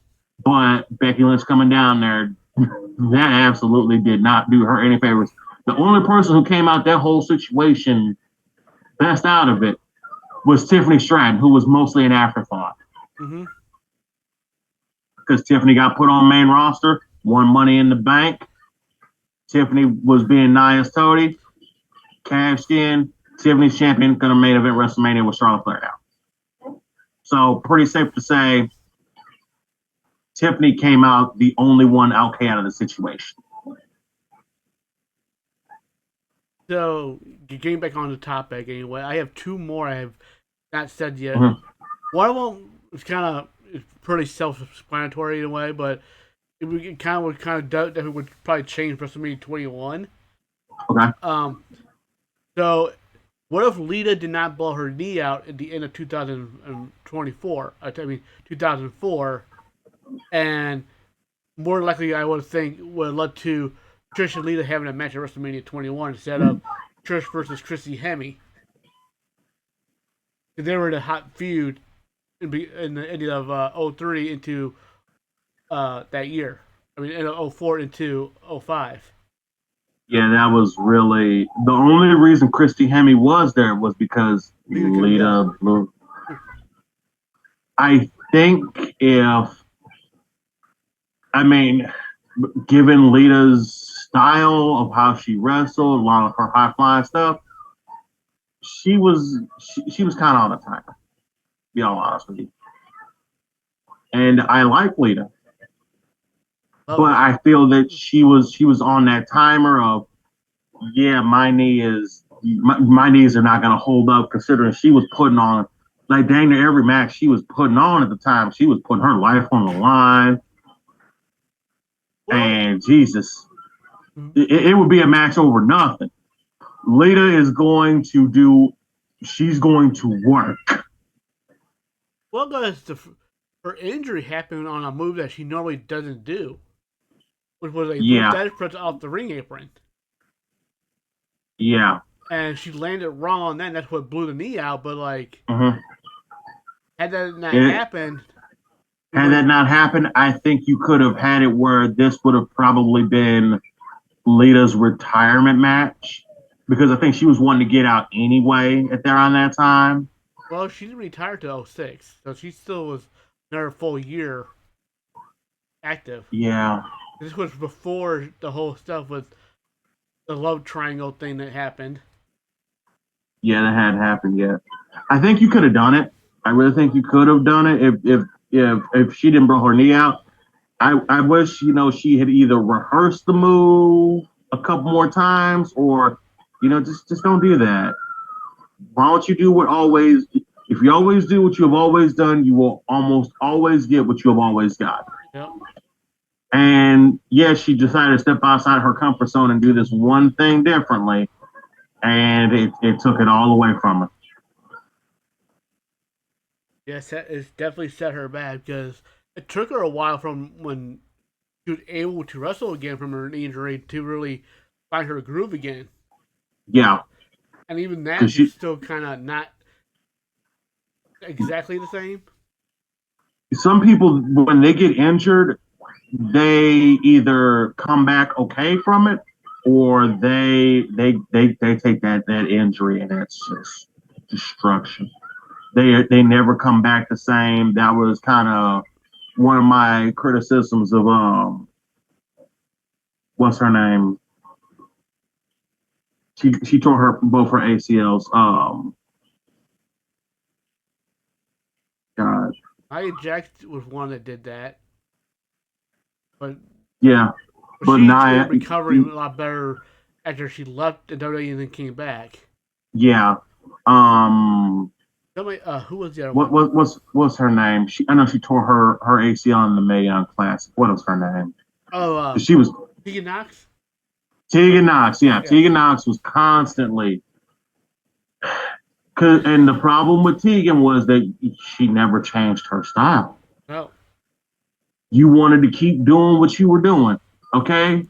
But Becky Lynch coming down there, that absolutely did not do her any favors. The only person who came out that whole situation best out of it was Tiffany Stratton, who was mostly an afterthought. Mm-hmm. Because Tiffany got put on main roster, won Money in the Bank. Tiffany was being Nia's toady, cashed in. Tiffany's champion, going to main event WrestleMania with Charlotte Flair now. So pretty safe to say, Tiffany came out the only one okay out of the situation. So, getting back on the topic anyway, I have 2 more I have not said yet. Mm-hmm. One of them is kind of pretty self-explanatory in a way, but it would kind of doubt that it would probably change WrestleMania 21. Okay. So, what if Lita did not blow her knee out at the end of 2024? 2004, and more likely, I would think would have led to Trish and Lita having a match at WrestleMania 21 instead of Trish versus Christy Hemme. They were in a hot feud in the ending of 03 into that year. In 04 into 05. Yeah, that was really the only reason Christy Hemme was there was because Lita blew. I think given Lita's style of how she wrestled, a lot of her high flying stuff, she was kind of on a timer. To be all honest with you, and I like Lita. But I feel that she was on that timer of, my knees are not going to hold up, considering she was putting on, like, dang near every match she was putting on at the time. She was putting her life on the line. And Jesus, it would be a match over nothing. Lita is going to work. Well, guys, her injury happened on a move that she normally doesn't do. Which was a dead press off the ring apron. Yeah. And she landed wrong on that, and that's what blew the knee out. But, had that not happened... Had that not happened, I think you could have had it where this would have probably been Lita's retirement match because I think she was wanting to get out anyway at around that time. Well, she didn't retire till 06, so she still was another full year active. Yeah. This was before the whole stuff with the love triangle thing that happened. Yeah, that hadn't happened yet. I think you could have done it. I really think you could have done it if she didn't blow her knee out. I wish she had either rehearsed the move a couple more times or just don't do that. Why don't you do what always? If you always do what you have always done, you will almost always get what you have always got. Yep. And yes, she decided to step outside her comfort zone and do this one thing differently, and it took it all away from her. Yes, it's definitely set her back because it took her a while from when she was able to wrestle again from her knee injury to really find her groove again. Yeah. And even that, she's still kind of not exactly the same. Some people, when they get injured, they either come back okay from it, or they take that injury and it's just destruction. They never come back the same. That was kind of one of my criticisms of what's her name? She tore both her ACLs. God. Nia Jax was one that did that, but yeah, but Nia recovering a lot better after she left the WWE and then came back. Yeah. Somebody, who was the other one? What's her name? I know she tore her ACL in the Mae Young Classic. What was her name? Oh, she was Tegan Knox. Tegan Knox, yeah. Tegan Knox was constantly. And the problem with Tegan was that she never changed her style. No. You wanted to keep doing what you were doing, okay?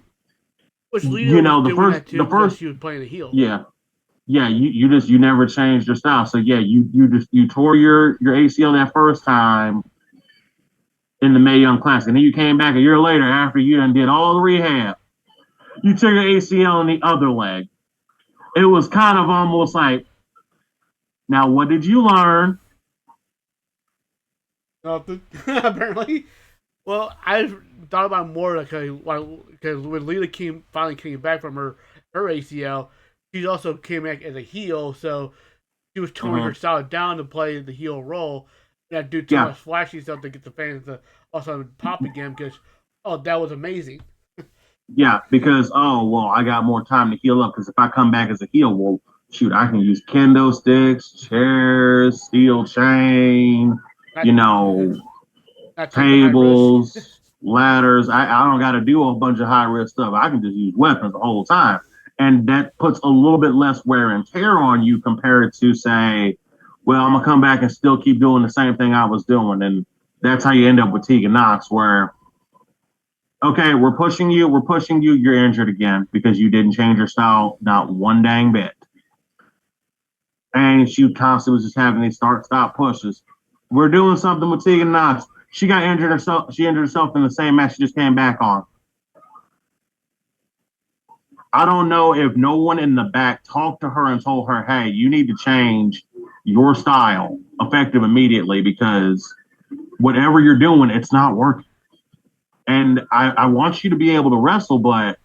Which Lita was doing that too, the first she was playing a heel. Yeah. Yeah, you never changed your style. So yeah, you tore your ACL that first time in the Mae Young Classic, and then you came back a year later after you done did all the rehab. You took your ACL in the other leg. It was kind of almost like, now what did you learn? Nothing, apparently. Well, I thought about more because when Lita finally came back from her ACL, she also came back as a heel, so she was toning her style down to play the heel role. Not do too much flashy stuff to get the fans to also pop again because, that was amazing. Yeah, because, I got more time to heal up because if I come back as a heel, well, shoot, I can use kendo sticks, chairs, steel chain, tables, ladders. I don't got to do a bunch of high-risk stuff. I can just use weapons the whole time. And that puts a little bit less wear and tear on you compared to, say, well, I'm going to come back and still keep doing the same thing I was doing. And that's how you end up with Tegan Knox, where, okay, we're pushing you, you're injured again because you didn't change your style not one dang bit. And she constantly was just having these start-stop pushes. We're doing something with Tegan Knox. She got injured herself. She injured herself in the same match she just came back on. I don't know if no one in the back talked to her and told her, hey, you need to change your style effective immediately because whatever you're doing, it's not working. And I want you to be able to wrestle, but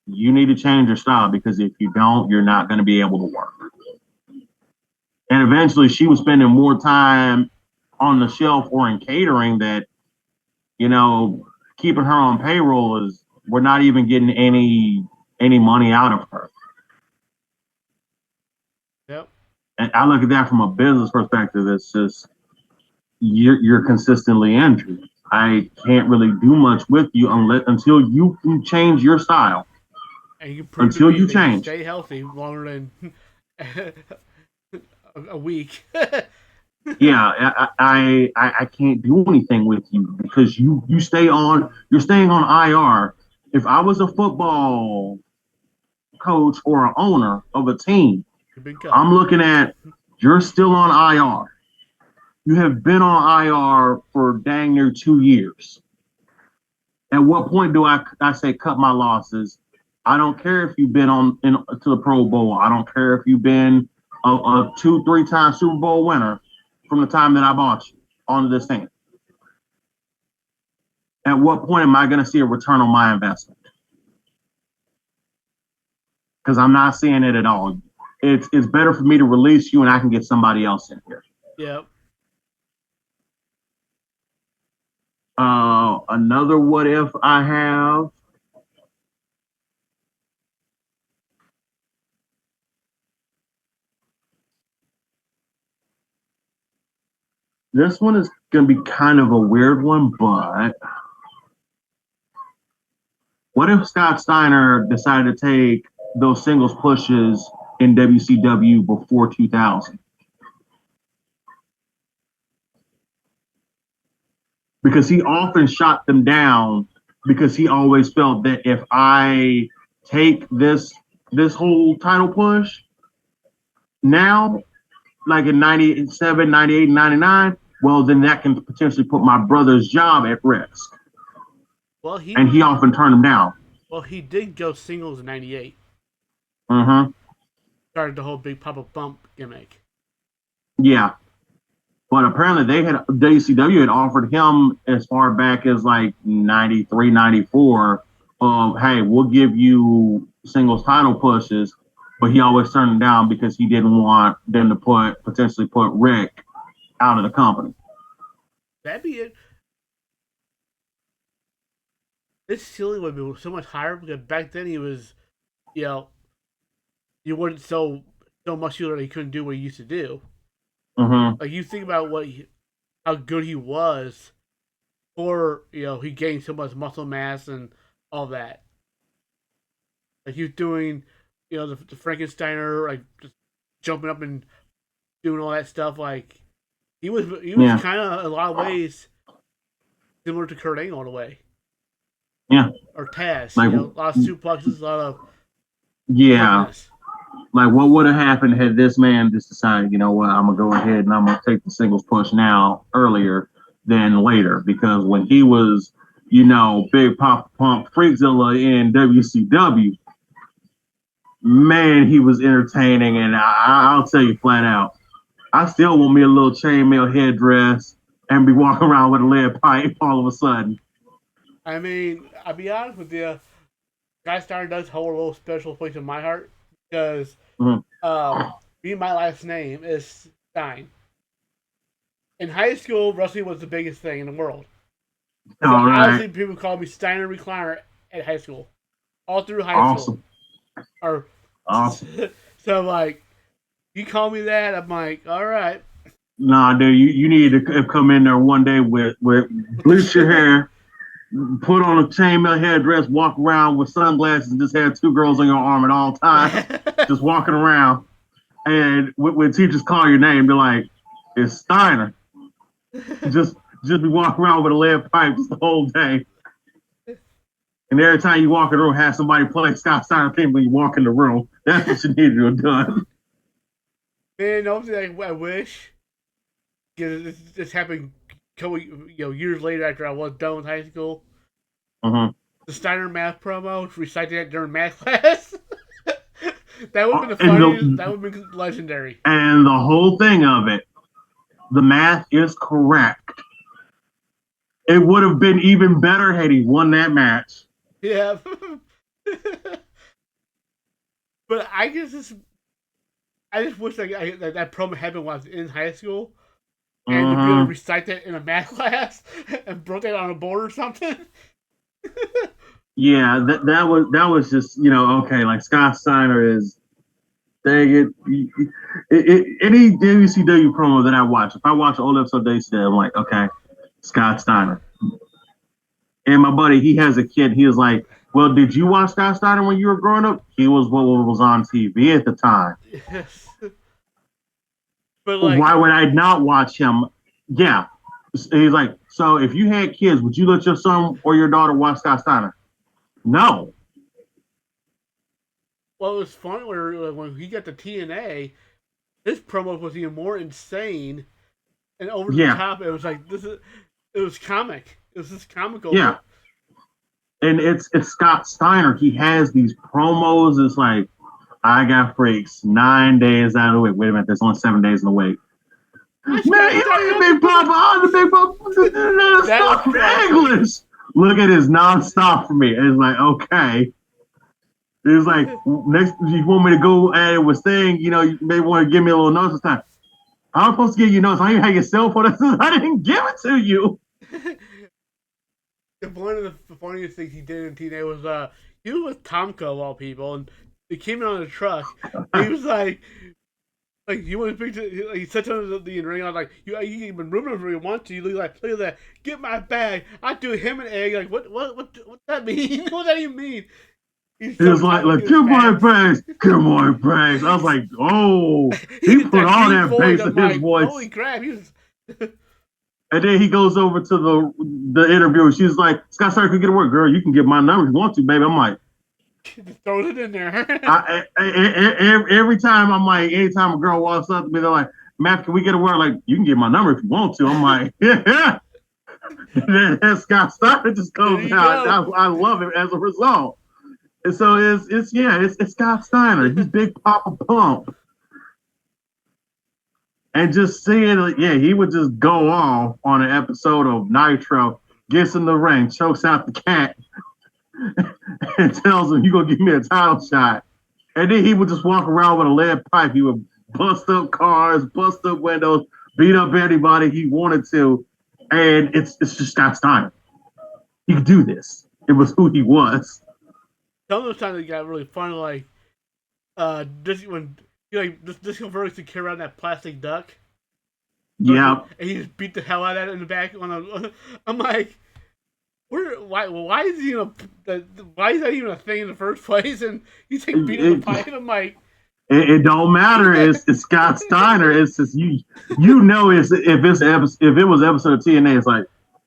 you need to change your style because if you don't, you're not going to be able to work. And eventually she was spending more time on the shelf or in catering that, keeping her on payroll is we're not even getting any money out of her. Yep. And I look at that from a business perspective. It's just you're consistently injured. I can't really do much with you until you can change your style. And you prove until you change, stay healthy longer than a week. Yeah, I can't do anything with you because you're staying on IR. If I was a football coach or an owner of a team, I'm looking at you're still on IR. You have been on IR for dang near 2 years. At what point do I say cut my losses I don't care if you've been to the Pro Bowl. I don't care if you've been a 2-3 time Super Bowl winner from the time that I bought you onto this thing. At what point am I going to see a return on my investment? Because I'm not seeing it at all. It's better for me to release you and I can get somebody else in here. Yep. Another what if I have. This one is going to be kind of a weird one, but what if Scott Steiner decided to take those singles pushes in WCW before 2000? Because he often shot them down because he always felt that if I take this whole title push now, like in 97, 98, 99, well, then that can potentially put my brother's job at risk. Well, he often turned him down. Well, he did go singles in 98. Mm-hmm. Started the whole big Papa Bump gimmick. Yeah. But apparently WCW had offered him as far back as like 93, 94 of, hey, we'll give you singles title pushes, but he always turned them down because he didn't want them to potentially put Rick out of the company. That'd be it. This ceiling would be so much higher because back then he was, you weren't so muscular that he couldn't do what he used to do. Mm-hmm. Like you think about how good he was, or he gained so much muscle mass and all that. Like he was doing, the Frankensteiner, like just jumping up and doing all that stuff. Like he was kind of in a lot of ways similar to Kurt Angle in a way. Yeah. Or Taz, like, a lot of suplexes, a lot of fitness. Like what would have happened had this man just decided, you know what, I'm gonna go ahead and I'm gonna take the singles push now earlier than later, because when he was, Big Papa Pump Freakzilla in WCW, man, he was entertaining, and I'll tell you flat out, I still want me a little chainmail headdress and be walking around with a lead pipe all of a sudden. I mean, I'll be honest with you, Guy Steiner does hold a little special place in my heart because me, my last name is Stein. In high school, wrestling was the biggest thing in the world. So honestly, people called me Steiner Recliner at high school, all through high school. Awesome. So like, you call me that, I'm like, all right. Nah, dude, you need to come in there one day with bleach your hair, put on a chainmail headdress, walk around with sunglasses, and just have two girls on your arm at all times, just walking around. And when teachers call your name, they're like, "It's Steiner." just be walking around with a lead pipe just the whole day. And every time you walk in the room, have somebody play Scott Steiner theme when you walk in the room. That's what you need to have done. Man, obviously, I wish, because this happened years later after I was done with high school. Mm-hmm. The Steiner math promo, reciting that during math class. That would have been the funniest. That would have been legendary. And the whole thing of it, the math is correct. It would have been even better had he won that match. Yeah. But I just wish that promo happened when I was in high school. And to be able to recite that in a math class and broke that on a board or something. Yeah, that was just, okay, like Scott Steiner is, dang it. Any WCW promo that I watch, if I watch an old episode of WCW, I'm like, okay, Scott Steiner. And my buddy, he has a kid. He was like, well, did you watch Scott Steiner when you were growing up? He was what was on TV at the time. Yes. But like, why would I not watch him? Yeah. He's like, so if you had kids, would you let your son or your daughter watch Scott Steiner? No. Well, it was funny when he got the TNA, this promo was even more insane and over the top. It was like it was comic. It was just comical. Yeah. and it's Scott Steiner. He has these promos. It's like, I got freaks 9 days out of the week. Wait a minute, there's only 7 days in the week. Man, you Big Papa, all the Big Papa, stop English. Look at his nonstop for me. It's like, okay. It's like, next, you want me to go at it with Sting, you may want to give me a little notice this time. I'm supposed to give you notice. I didn't have your cell phone. I didn't give it to you. One of the funniest things he did in TNA was he was with Tomko of all people, and he came in on a truck. He was like you want to speak to? He said to the ring. I was like, you can even room if you want to. You look at that. Get my bag. I do him an egg. Like what that mean? What does that even mean? He was like, give my bags, give my bags. I was like, oh, he put all that bass in his voice. Holy crap, he was. And then he goes over to the interview. She's like, Scott Steiner could get to work, girl. You can get my number if you want to, baby. I'm like, just throws it in there. Every time I'm like, anytime a girl walks up to me, they're like, Matt, can we get a word? Like, you can get my number if you want to. I'm like, yeah. And then Scott Steiner just goes out. I love him as a result. And so it's Scott Steiner. He's Big Papa Pump. And just seeing, he would just go off on an episode of Nitro, gets in the ring, chokes out the cat, and tells him, "You gonna give me a title shot?" And then he would just walk around with a lead pipe. He would bust up cars, bust up windows, beat up anybody he wanted to, and it's just Scott Steiner. He could do this. It was who he was. Some of those times it got really fun, like just when. This converts to carry around that plastic duck. Yeah. And he just beat the hell out of it in the back. I'm like, why is he why is that even a thing in the first place? And he's like beating the pipe. I'm like, it don't matter. It's Scott Steiner. It's just if it was episode of TNA, it's like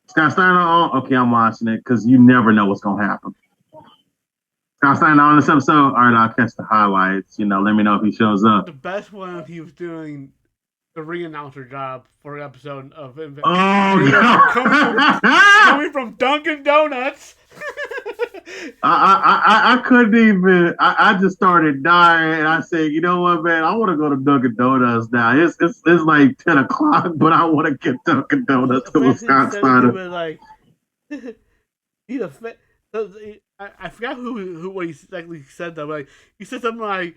Scott Steiner on. Okay, I'm watching it because you never know what's gonna happen. Scott Steiner on this episode. All right, I'll catch the highlights. Let me know if he shows up. The best one, he was doing the ring announcer job for an episode of Impact. Coming from Dunkin' Donuts. I couldn't even. I just started dying, and I said, "You know what, man? I want to go to Dunkin' Donuts now. It's like 10 o'clock, but I want to get Dunkin' Donuts with Scott Steiner." Like, I forgot what he exactly said though. Like he said something like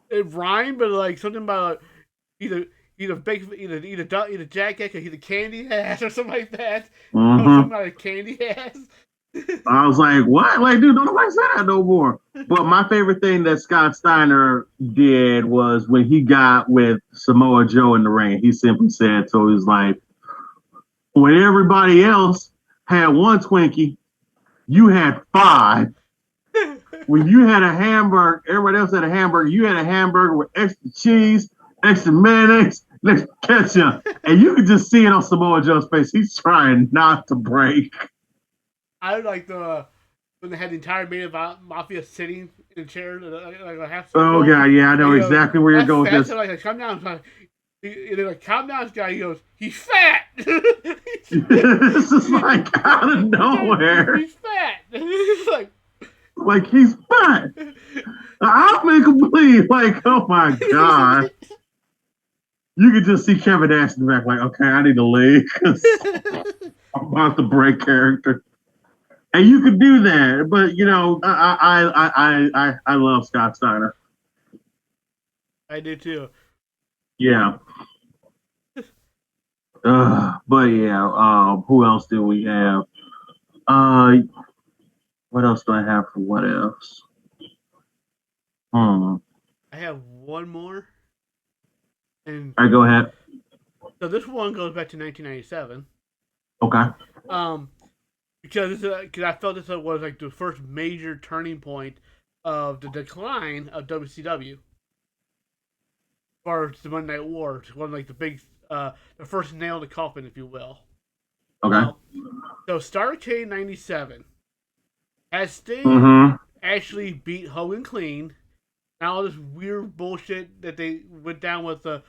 it rhymed, but like something about either jacket or either candy ass or something like that. Mm-hmm. Something like candy ass. I was like, what? Like, dude, don't nobody say that no more. But my favorite thing that Scott Steiner did was when he got with Samoa Joe in the ring. He simply said, so he was like, when everybody else had one Twinkie, you had 5. When you had a hamburger, everybody else had a hamburger. You had a hamburger with extra cheese, extra mayonnaise, extra ketchup. And you could just see it on Samoa Joe's face. He's trying not to break. I like when they had the entire Mafia sitting in chairs. Like a half oh, God, yeah, I know exactly where you're going with this. Like, come down. They're like, calm down, this guy. He goes, he's fat. This is like out of nowhere. He's fat. He's like he's fat. I'll make him believe. Like, oh my God. You could just see Kevin Nash in the back, like, okay, I need to leave because I'm about to break character. And you could do that, but I love Scott Steiner. I do too. Yeah. But yeah, who else do we have? What else do I have for what else? I have one more. And all right, go ahead. So this one goes back to 1997. Okay. Because I felt this was like the first major turning point of the decline of WCW. As far as the Monday Night War, it's one of like the big, the first nail in the coffin, if you will. Okay. So Starrcade '97 as Sting actually beat Hogan clean. Now all this weird bullshit that they went down with the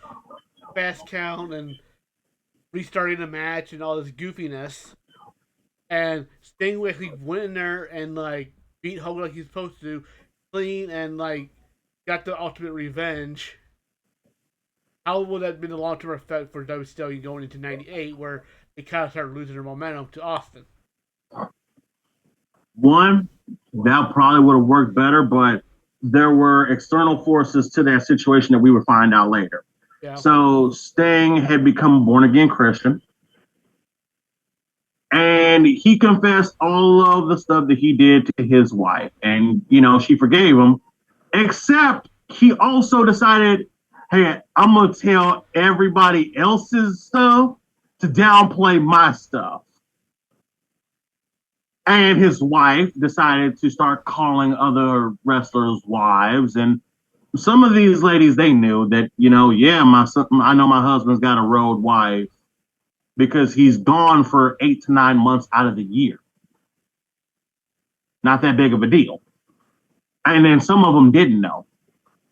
fast count and restarting the match and all this goofiness. and Sting actually went in there and like beat Hogan like he's supposed to, clean and like got the ultimate revenge. How would that be the long term effect for WCW going into '98, where they kind of started losing their momentum to Austin? One, that probably would have worked better, but there were external forces to that situation that we would find out later. Yeah. So Sting had become a born again Christian, and he confessed all of the stuff that he did to his wife, and she forgave him. Except he also decided, hey, I'm gonna tell everybody else's stuff to downplay my stuff. And his wife decided to start calling other wrestlers' wives. And some of these ladies, they knew that, yeah, I know my husband's got a road wife because he's gone for 8 to 9 months out of the year. Not that big of a deal. And then some of them didn't know.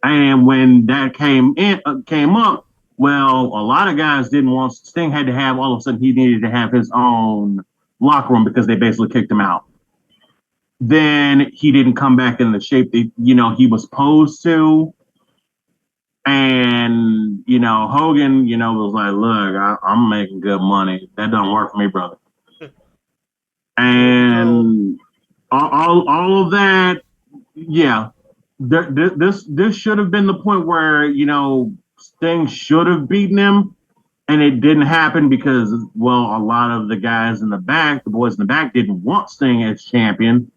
And when that came up, well, a lot of guys didn't want Sting had to have all of a sudden he needed to have his own locker room because they basically kicked him out. Then he didn't come back in the shape that he was supposed to. And Hogan, was like, look, I'm making good money. That doesn't work for me, brother. And all of that, yeah. This should have been the point where Sting should have beaten him, and it didn't happen because a lot of the guys in the back, the boys in the back, didn't want Sting as champion.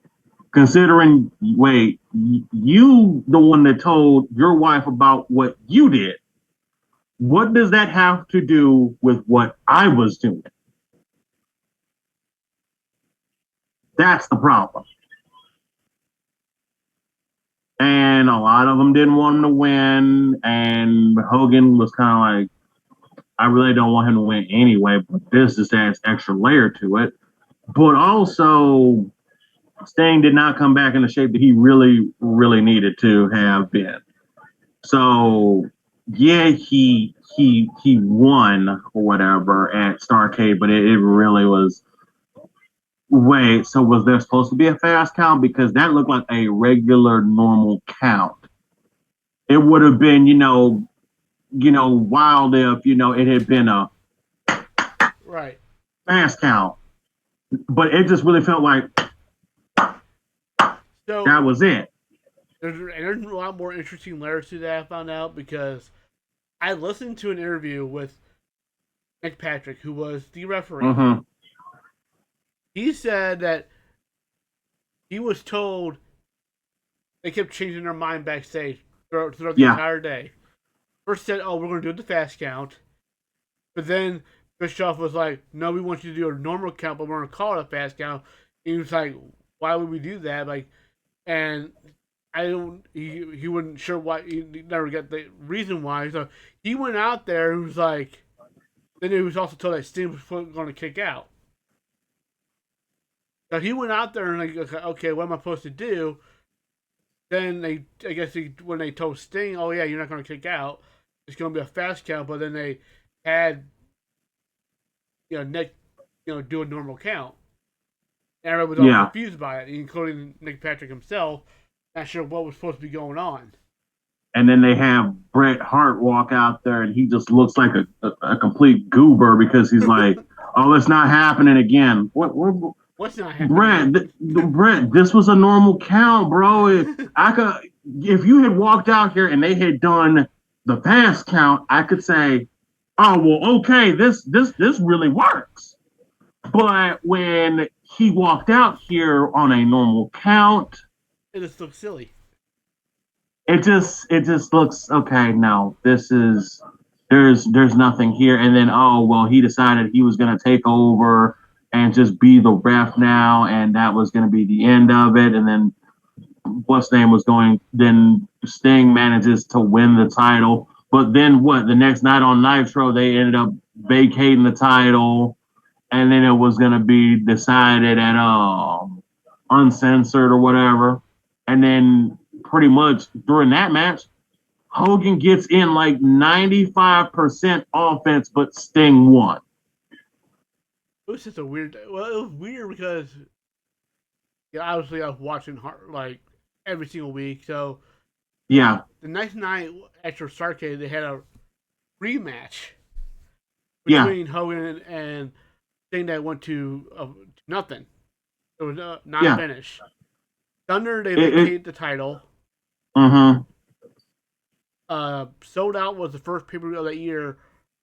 Considering, wait, you the one that told your wife about what you did. What does that have to do with what I was doing? That's the problem. And a lot of them didn't want him to win. And Hogan was kind of like, I really don't want him to win anyway, but this just adds extra layer to it. But also, Sting did not come back in the shape that he really, really needed to have been. So, yeah, he won or whatever at Starrcade, but it really was. Wait, so was there supposed to be a fast count? Because that looked like a regular, normal count. It would have been, wild if, it had been a right fast count. But it just really felt like that was it. There's a lot more interesting layers to that I found out because I listened to an interview with Nick Patrick, who was the referee. Mm-hmm. He said that he was told they kept changing their mind backstage throughout the entire day. First said, oh, we're going to do the fast count. But then Bischoff was like, no, we want you to do a normal count, but we're going to call it a fast count. And he was like, why would we do that? And he wasn't sure why, he never got the reason why. So he went out there and was like, then he was also told that Sting was going to kick out. So he went out there and like, okay, what am I supposed to do? Then when they told Sting, oh yeah, you're not going to kick out, it's going to be a fast count. But then they had, Nick, do a normal count. And everybody was all confused by it, including Nick Patrick himself, not sure what was supposed to be going on. And then they have Bret Hart walk out there, and he just looks like a complete goober because he's like, oh, it's not happening again. What's not happening? Bret, this was a normal count, bro. If you had walked out here and they had done the fast count, I could say, oh, well, okay, this really works. But when he walked out here on a normal count, it just looks silly. It just looks okay. No, there's nothing here. And then he decided he was going to take over and just be the ref now, and that was going to be the end of it. And then then Sting manages to win the title. But then the next night on Nitro, they ended up vacating the title, and then it was going to be decided at Uncensored or whatever. And then pretty much during that match, Hogan gets in like 95% offense, but Sting won. It was just a weird. Well, it was weird because obviously I was watching like every single week. So Yeah, the next night after Starcade, they had a rematch yeah, between Hogan and thing that went to nothing. It was not a yeah. finish. Thunder they It vacated the title. mm-hmm. Sold Out was the first pay per view of that year.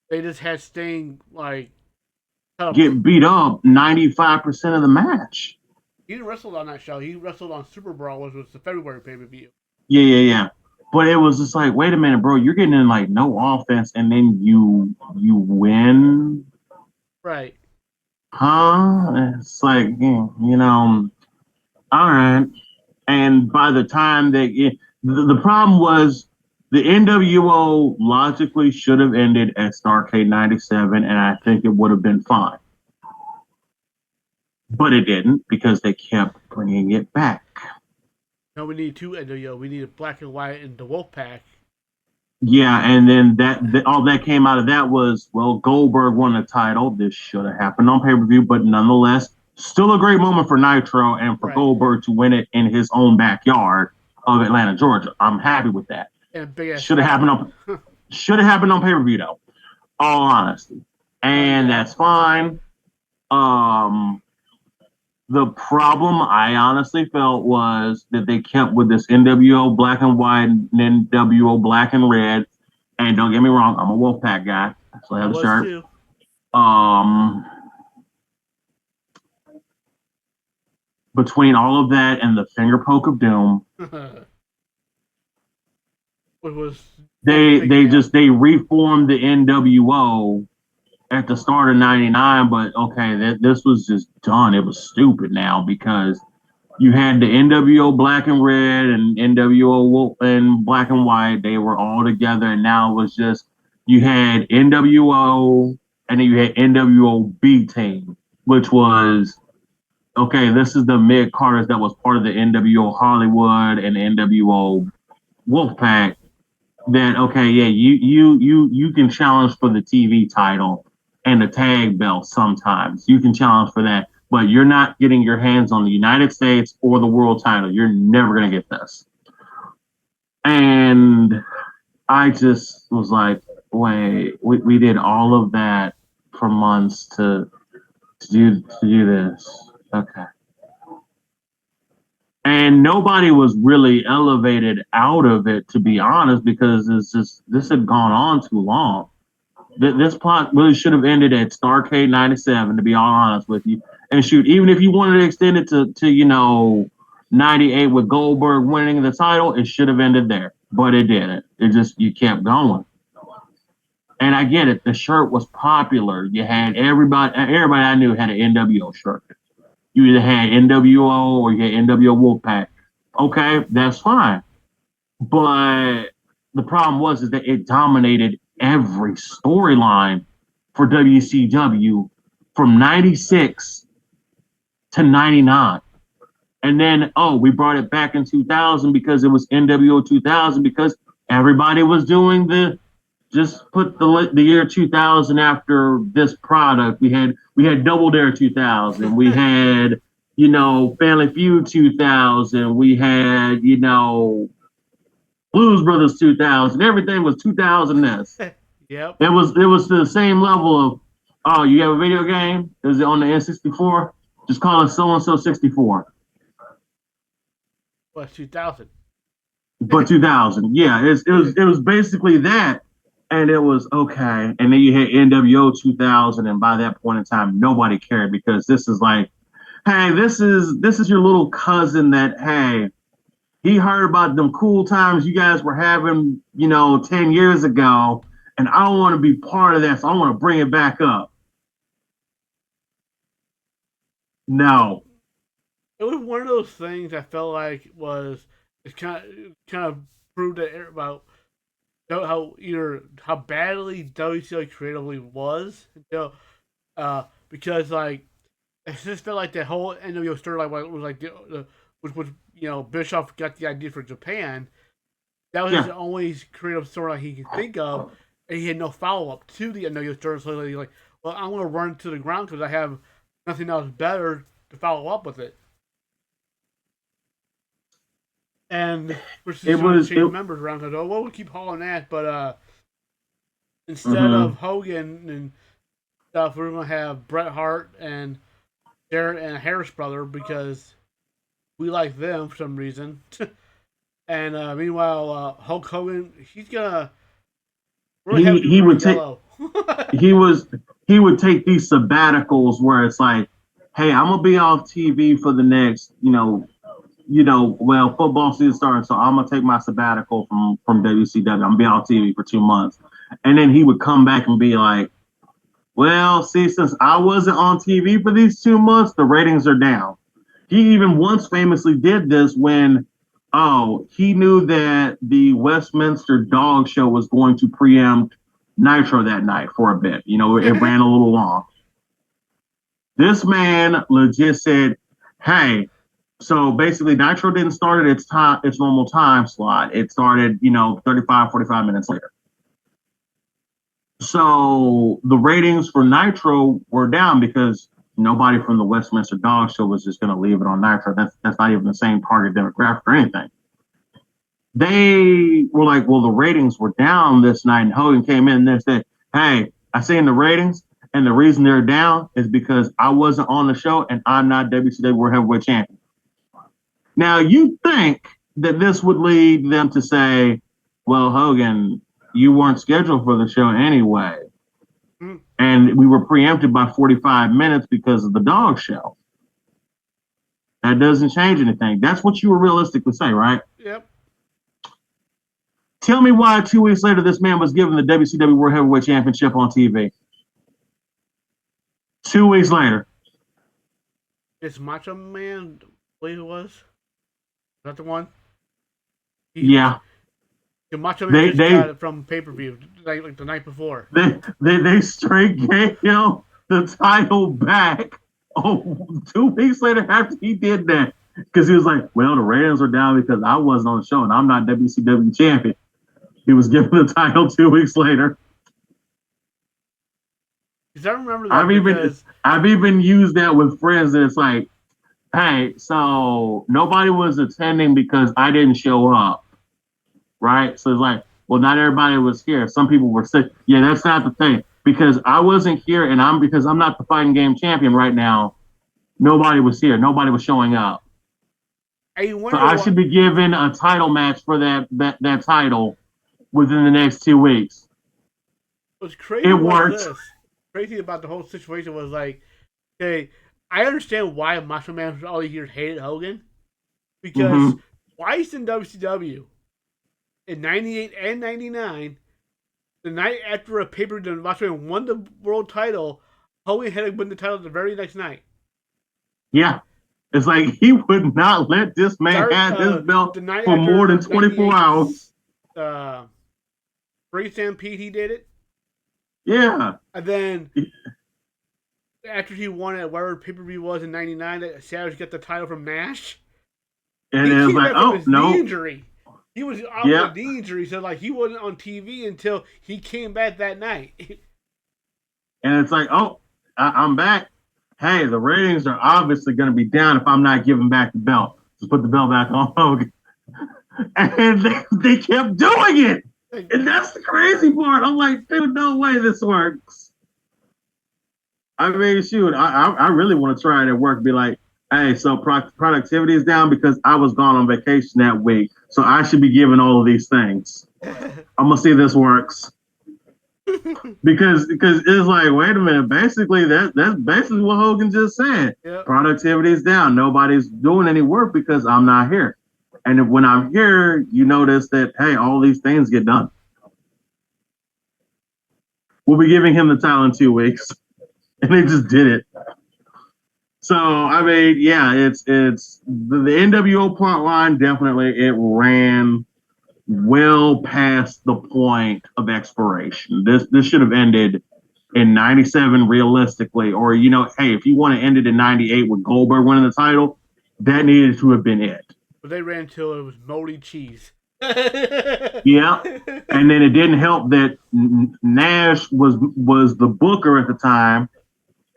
They just had Sting like Get beat up 95% of the match. he didn't wrestle on that show. He wrestled on Super Brawl, which was the February pay per view. Yeah, yeah, yeah. But it was just like, wait a minute, bro, you're getting in like no offense and then you win. Right. Huh? It's like, all right. And by the time the problem was the NWO logically should have ended at Starrcade 97, and I think it would have been fine. But it didn't because they kept bringing it back. No, we need two NWO. We need a Black and White and the Wolfpack. Yeah, and then all that came out of that was, well, Goldberg won the title. This should have happened on pay-per-view, but nonetheless, still a great moment for Nitro and for Right. Goldberg to win it in his own backyard of Atlanta, Georgia. I'm happy with that. And big ass. Should have happened on pay-per-view though. All honesty. And yeah. That's fine. The problem I honestly felt was that they kept with this NWO black and white and NWO black and red. And don't get me wrong, I'm a Wolfpack guy, so I have a shirt. Too. Between all of that and the finger poke of doom, it was they reformed the NWO at the start of '99, but okay, this was just done. It was stupid now because you had the NWO black and red and NWO wolf and black and white. They were all together, and now it was just you had NWO and then you had NWO B Team, which was okay. This is the mid Carters that was part of the NWO Hollywood and NWO Wolfpack. Then okay, yeah, you can challenge for the TV title and the tag belt sometimes. You can challenge for that, but you're not getting your hands on the United States or the world title. You're never going to get this. And I just was like, wait, we did all of that for months to do this. Okay. And nobody was really elevated out of it, to be honest, because this had gone on too long. This plot really should have ended at Starrcade 97, to be all honest with you. And shoot, even if you wanted to extend it to 98 with Goldberg winning the title, it should have ended there. But it didn't. You kept going. And I get it. The shirt was popular. You had everybody I knew had an NWO shirt. You either had NWO or you had NWO Wolfpack. Okay, that's fine. But the problem is that it dominated every storyline for WCW from 96 to 99. And then, we brought it back in 2000 because it was NWO 2000 because everybody was doing just put the year 2000 after this product. We had Double Dare 2000. We had, Family Feud 2000. We had, Blues Brothers 2000. Everything was 2000-ness. Yep. It was the same level of, you have a video game? Is it on the N64? Just call it so-and-so 64. Well, 2000. But 2000. Yeah, it was basically that. And it was okay. And then you had NWO 2000. And by that point in time, nobody cared because this is like, hey, this is your little cousin that, hey, he heard about them cool times you guys were having, 10 years ago, and I don't want to be part of that, so I want to bring it back up. No. It was one of those things I felt like it kind of proved that about how badly WCW creatively was, because like it just felt like the whole NWO storyline was like which was Bischoff got the idea for Japan. That was the only creative storyline he could think of, and he had no follow up to the NWO story. So he's like, well, I want to run to the ground because I have nothing else better to follow up with it. And we're just changing members around because we'll keep hauling that, but instead of Hogan and stuff, we're gonna have Bret Hart and Jarrett and Harris brother because we like them for some reason. And meanwhile, Hulk Hogan, he's gonna really he would take he would take these sabbaticals where it's like, hey, I'm gonna be off TV for the next, well, football season starts, so I'm gonna take my sabbatical from WCW. I'm gonna be off TV for 2 months, and then he would come back and be like, well, see, since I wasn't on TV for these 2 months, the ratings are down. He even once famously did this when, he knew that the Westminster Dog Show was going to preempt Nitro that night for a bit. It ran a little long. This man legit said, hey, so basically Nitro didn't start at its normal time slot. It started, 35, 45 minutes later. So the ratings for Nitro were down because nobody from the Westminster Dog Show was just going to leave it on Nitro. That's not even the same target demographic or anything. They were like, well, the ratings were down this night. And Hogan came in and said, hey, I seen the ratings. And the reason they're down is because I wasn't on the show and I'm not WCW World Heavyweight Champion. Now, you think that this would lead them to say, well, Hogan, you weren't scheduled for the show anyway. And we were preempted by 45 minutes because of the dog show. That doesn't change anything. That's what you were realistically saying, right? Yep. Tell me why 2 weeks later this man was given the WCW World Heavyweight Championship on TV. 2 weeks later. It's Macho Man, I believe it was. Is that the one? Yeah. The Macho Man just got it from pay-per-view like the night before. They straight gave him the title back 2 weeks later after he did that. Because he was like, well, the ratings are down because I wasn't on the show and I'm not WCW champion. He was given the title 2 weeks later. Because I remember that I've even used that with friends and it's like, hey, so nobody was attending because I didn't show up. Right? So it's like, well, not everybody was here. Some people were sick. Yeah, that's not the thing. Because I wasn't here and because I'm not the fighting game champion right now, nobody was here. Nobody was showing up. So I should be given a title match for that title within the next 2 weeks. What's crazy crazy about the whole situation was like, okay, I understand why Macho Man all these years hated Hogan. Because twice in WCW, in 98 and 99, the night after a pay-per-view, Macho Man won the world title, Hogan had to win the title the very next night. Yeah. It's like he would not let this man have this belt for more than 24 hours. Great Stampede, he did it. Yeah. And then after he won at whatever pay-per-view was in 99, Savage got the title from Nash. And it was like, knee injury. He was out with a knee injury, so like he wasn't on TV until he came back that night. And it's like, I'm back. Hey, the ratings are obviously going to be down if I'm not giving back the belt. Just put the belt back on Hogan. And they kept doing it. And that's the crazy part. I'm like, dude, no way this works. I mean, shoot, I really want to try it at work. Be like, hey, so productivity is down because I was gone on vacation that week. So I should be given all of these things. I'm going to see if this works. because it's like, wait a minute, basically that's basically what Hogan just said. Yep. Productivity is down. Nobody's doing any work because I'm not here. And when I'm here, you notice that, hey, all these things get done. We'll be giving him the title in 2 weeks. And they just did it. So, I mean, yeah, it's the NWO plot line, definitely, it ran well past the point of expiration. This should have ended in 97 realistically, or, hey, if you want to end it in 98 with Goldberg winning the title, that needed to have been it. But they ran until it was moldy cheese. Yeah, and then it didn't help that Nash was the booker at the time,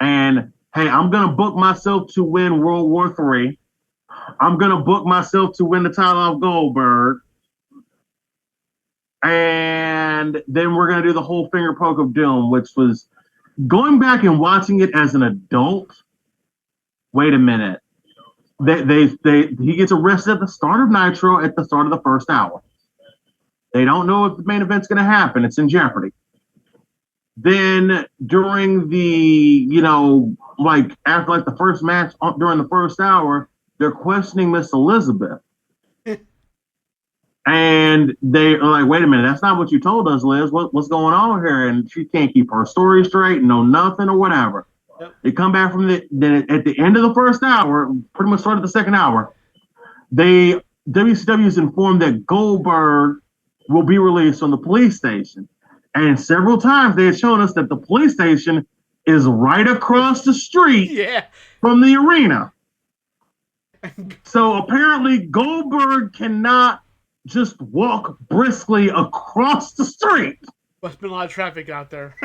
and hey, I'm going to book myself to win World War III. I'm going to book myself to win the title of Goldberg. And then we're going to do the whole finger poke of doom, which was going back and watching it as an adult. Wait a minute. He gets arrested at the start of Nitro at the start of the first hour. They don't know if the main event's going to happen. It's in jeopardy. Then during the, after like the first match during the first hour, they're questioning Miss Elizabeth. And they are like, wait a minute, that's not what you told us, Liz. What's going on here? And she can't keep her story straight, know nothing or whatever. Yep. They come back from then at the end of the first hour, pretty much started the second hour, WCW is informed that Goldberg will be released from the police station. And several times they had shown us that the police station is right across the street from the arena. So apparently Goldberg cannot just walk briskly across the street. Must have been a lot of traffic out there.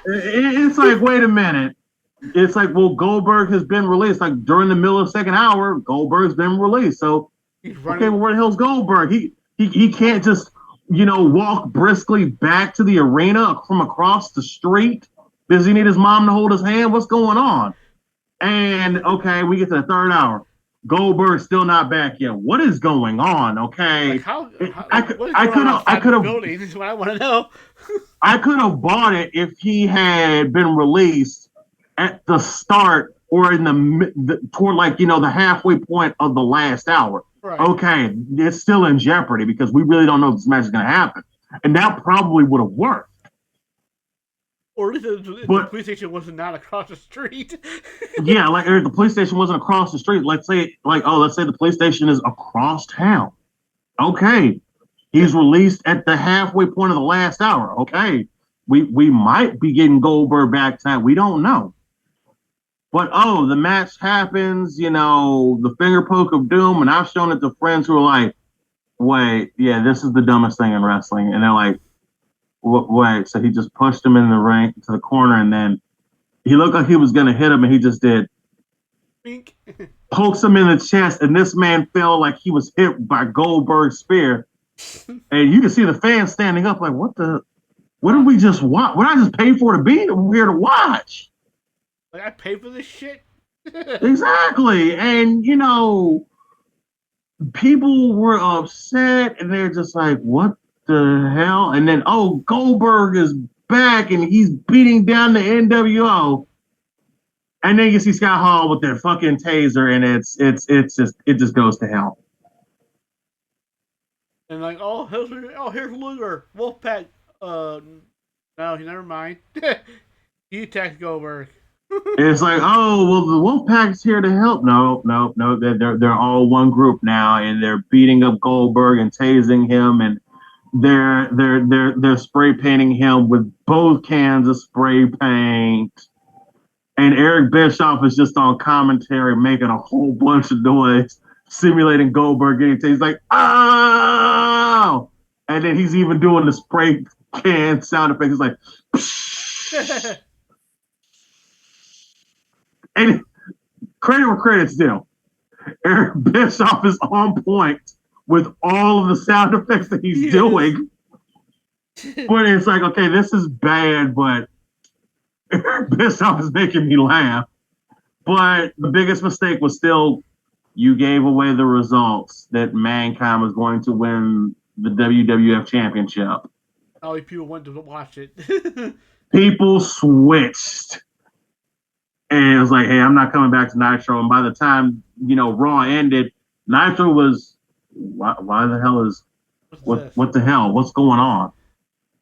It's like, wait a minute. It's like, well, Goldberg has been released. Like during the middle of the second hour, Goldberg's been released. So, okay, well, where the hell's Goldberg? He can't just, walk briskly back to the arena from across the street. Does he need his mom to hold his hand? What's going on? And okay, we get to the third hour. Goldberg's still not back yet. What is going on? Okay, like I could have building is what I want to know. I could have bought it if he had been released at the start or in toward the halfway point of the last hour. Right. Okay, it's still in jeopardy because we really don't know if this match is going to happen, and that probably would have worked. Or if the police station wasn't not across the street. Yeah, like if the police station wasn't across the street. Let's say the police station is across town. Okay, he's released at the halfway point of the last hour. Okay, we might be getting Goldberg back tonight. We don't know. But the match happens. The finger poke of doom, and I've shown it to friends who are like, "Wait, yeah, this is the dumbest thing in wrestling," and they're like, wait, so he just pushed him in the ring to the corner, and then he looked like he was going to hit him, and he just did. Bink. Pokes him in the chest, and this man fell like he was hit by Goldberg's spear. And you can see the fans standing up like, what did we just watch? What did I just pay for to be here to watch? Like, I paid for this shit? Exactly. And, people were upset, and they're just like, what the hell? And then Goldberg is back and he's beating down the NWO, and then you see Scott Hall with their fucking taser, and it just goes to hell. And like, here's Luger, Wolfpack. No, never mind. He attacked Goldberg. It's like, the Wolfpack's here to help. No, they're all one group now, and they're beating up Goldberg and tasing him, and they're spray painting him with both cans of spray paint. And Eric Bischoff is just on commentary making a whole bunch of noise, simulating Goldberg getting tased. He's like, oh! And then he's even doing the spray can sound effect. He's like, psh. And credit where credit's due. Eric Bischoff is on point with all of the sound effects that he's doing. But it's like, okay, this is bad, but Eric Bischoff is making me laugh. But the biggest mistake was still, you gave away the results that Mankind was going to win the WWF Championship. All people went to watch it. People switched. And it was like, hey, I'm not coming back to Nitro. And by the time, Raw ended, Nitro was, why the hell is, what the hell? What's going on?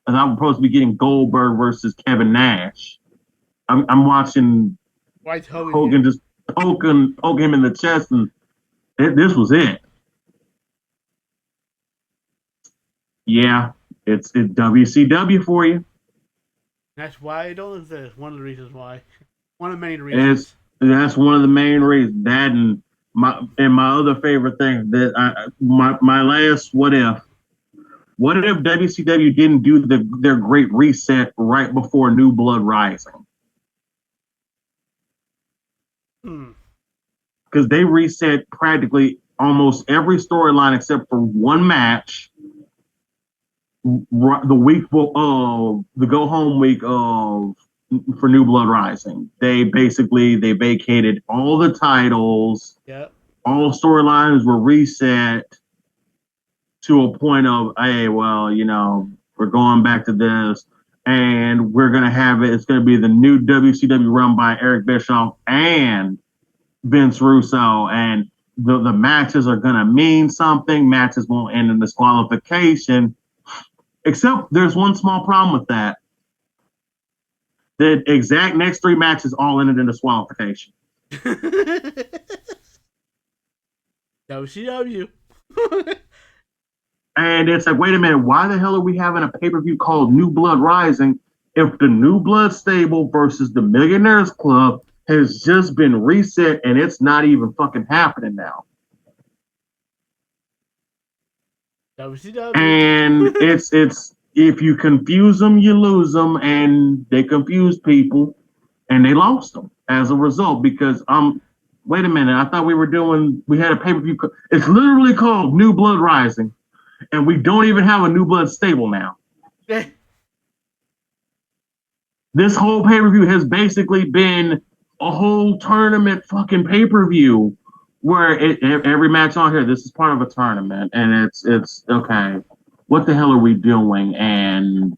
And I'm supposed to be getting Goldberg versus Kevin Nash. I'm watching Hogan just poke him in the chest, and this was it. Yeah, it's WCW for you. That's why it don't exist. One of the reasons why. One of the main reasons. That's one of the main reasons. That and my other favorite thing that my last what if WCW didn't do their great reset right before New Blood Rising? Because they reset practically almost every storyline except for one match. The week of the go home week of for New Blood Rising, they vacated all the titles. Yep. All storylines were reset to a point of, hey, well, we're going back to this, and we're gonna have it. It's gonna be the new WCW run by Eric Bischoff and Vince Russo, and the matches are gonna mean something. Matches won't end in disqualification. Except there's one small problem with that. The exact next 3 matches all ended in disqualification. WCW. And it's like, wait a minute, why the hell are we having a pay-per-view called New Blood Rising if the New Blood stable versus the Millionaires Club has just been reset and it's not even fucking happening now? WCW. And it's if you confuse them, you lose them, and they confused people, and they lost them as a result. Because wait a minute, I thought we had a pay-per-view. It's literally called New Blood Rising, and we don't even have a New Blood stable now. This whole pay-per-view has basically been a whole tournament fucking pay-per-view where every match on here, this is part of a tournament, and it's okay. What the hell are we doing? And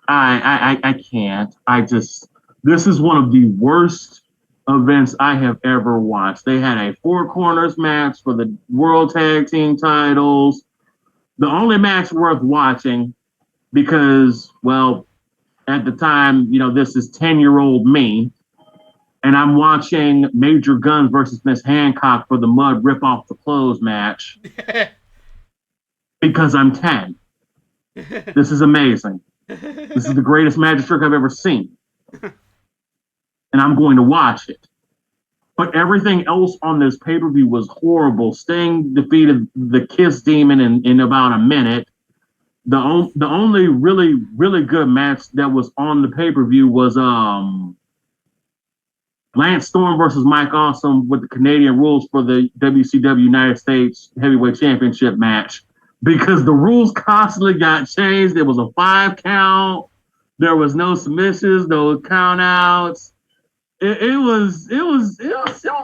I can't. This is one of the worst events I have ever watched. They had a 4 corners match for the World Tag Team titles. The only match worth watching because, well, at the time, this is 10-year-old me. And I'm watching Major Guns versus Miss Hancock for the Mud Rip Off the Clothes match. Because I'm 10. This is amazing. This is the greatest magic trick I've ever seen. And I'm going to watch it. But everything else on this pay-per-view was horrible. Sting defeated the Kiss Demon in about a minute. The only really, really good match that was on the pay-per-view was Lance Storm versus Mike Awesome with the Canadian rules for the WCW United States Heavyweight Championship match. Because the rules constantly got changed. There was a 5 count. There was no submissions, no count outs. It was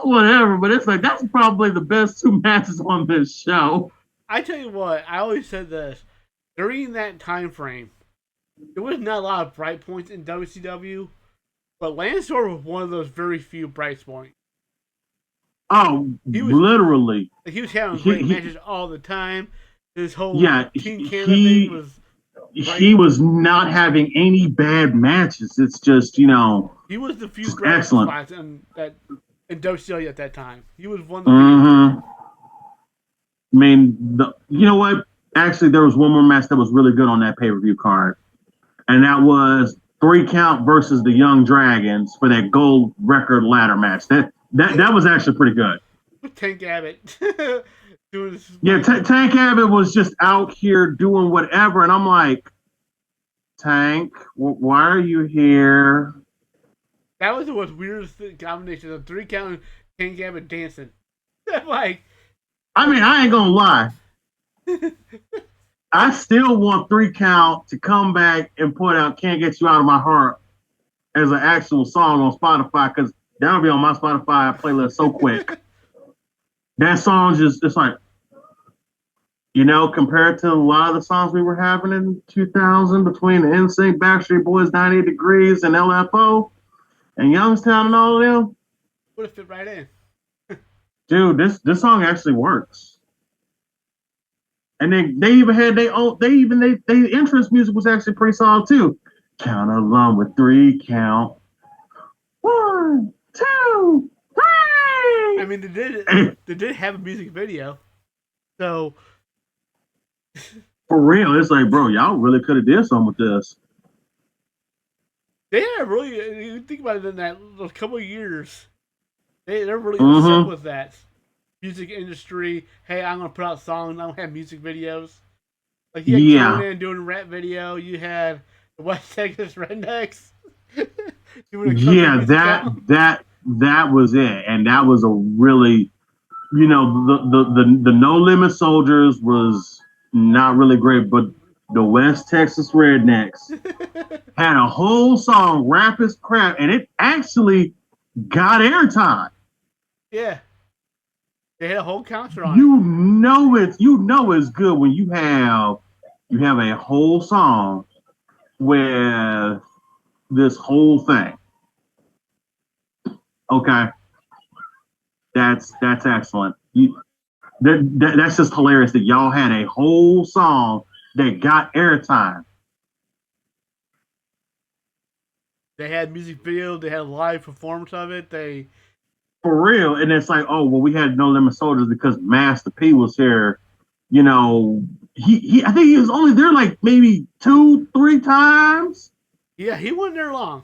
whatever, but it's like that's probably the best 2 matches on this show. I tell you what, I always said this. During that time frame, there was not a lot of bright points in WCW, but Lance Storm was one of those very few bright points. Oh, literally. He was having great matches all the time. His whole Team Canada thing was. He was not having any bad matches. It's just he was the few bright spots in WCW at that time. He was one of the. I mean, you know what? Actually, there was one more match that was really good on that pay-per-view card, and that was 3 Count versus the Young Dragons for that gold record ladder match. That was actually pretty good. With Tank Abbott. Tank Abbott was just out here doing whatever, and I'm like, Tank, why are you here? That was the most weirdest combination of 3 Count and Tank Abbott dancing. Like, I mean, I ain't gonna lie. I still want 3 Count to come back and put out "Can't Get You Out of My Heart" as an actual song on Spotify, because that'll be on my Spotify playlist so quick. That song it's like, compared to a lot of the songs we were having in 2000 between NSYNC, Backstreet Boys, 98 Degrees, and LFO, and Youngstown and all of them. Would have fit right in. Dude, this song actually works. And then they even had their entrance music was actually pretty solid too. Count along with 3 Count. 1, 2, 3. I mean, they did have a music video, so for real, it's like, bro, y'all really could have did something with this. Yeah, really. You think about it, in that couple of years, they're really upset with that music industry. Hey, I'm gonna put out songs. I don't have music videos. Like you had Conan doing a rap video. You had the West Texas Rednecks. Yeah, that was it, and that was a really, the No Limit Soldiers was not really great, but the West Texas Rednecks had a whole song, "Rap is Crap," and it actually got airtime. Yeah, they had a whole concert on You know it's good when you have a whole song with this whole thing. Okay, that's excellent. That's just hilarious that y'all had a whole song that got airtime. They had music video. They had a live performance of it. They For real. And it's like, oh, well, we had No Limit Soldiers because Master P was here. You know, he I think he was only there like maybe 2-3 times. yeah, he wasn't there long.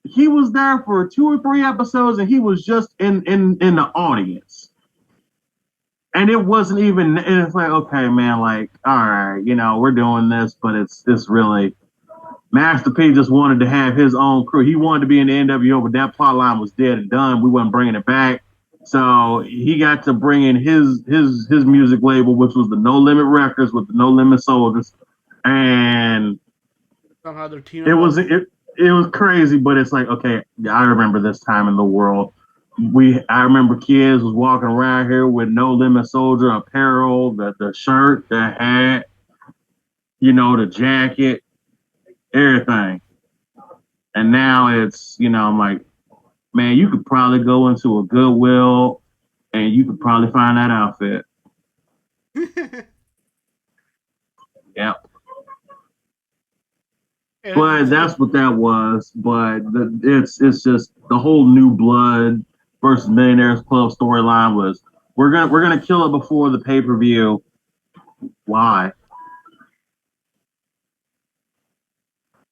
He was there for 2 or 3 episodes and he was just in the audience. And it wasn't even, and it's like, okay, man, like, all right, we're doing this, but it's really Master P just wanted to have his own crew. He wanted to be in the NWO, but that plot line was dead and done. We weren't bringing it back. So he got to bring in his music label, which was the No Limit Records with the No Limit Soldiers. And Somehow their team. It was crazy, but it's like, okay, I remember this time in the world. I remember kids was walking around here with No Limit Soldier apparel, the shirt, the hat, the jacket, everything. And now it's, I'm like, man, you could probably go into a Goodwill and you could probably find that outfit. Yeah. But that's what that was. But it's just the whole New Blood versus Millionaires Club storyline was we're gonna kill it before the pay-per-view. Why?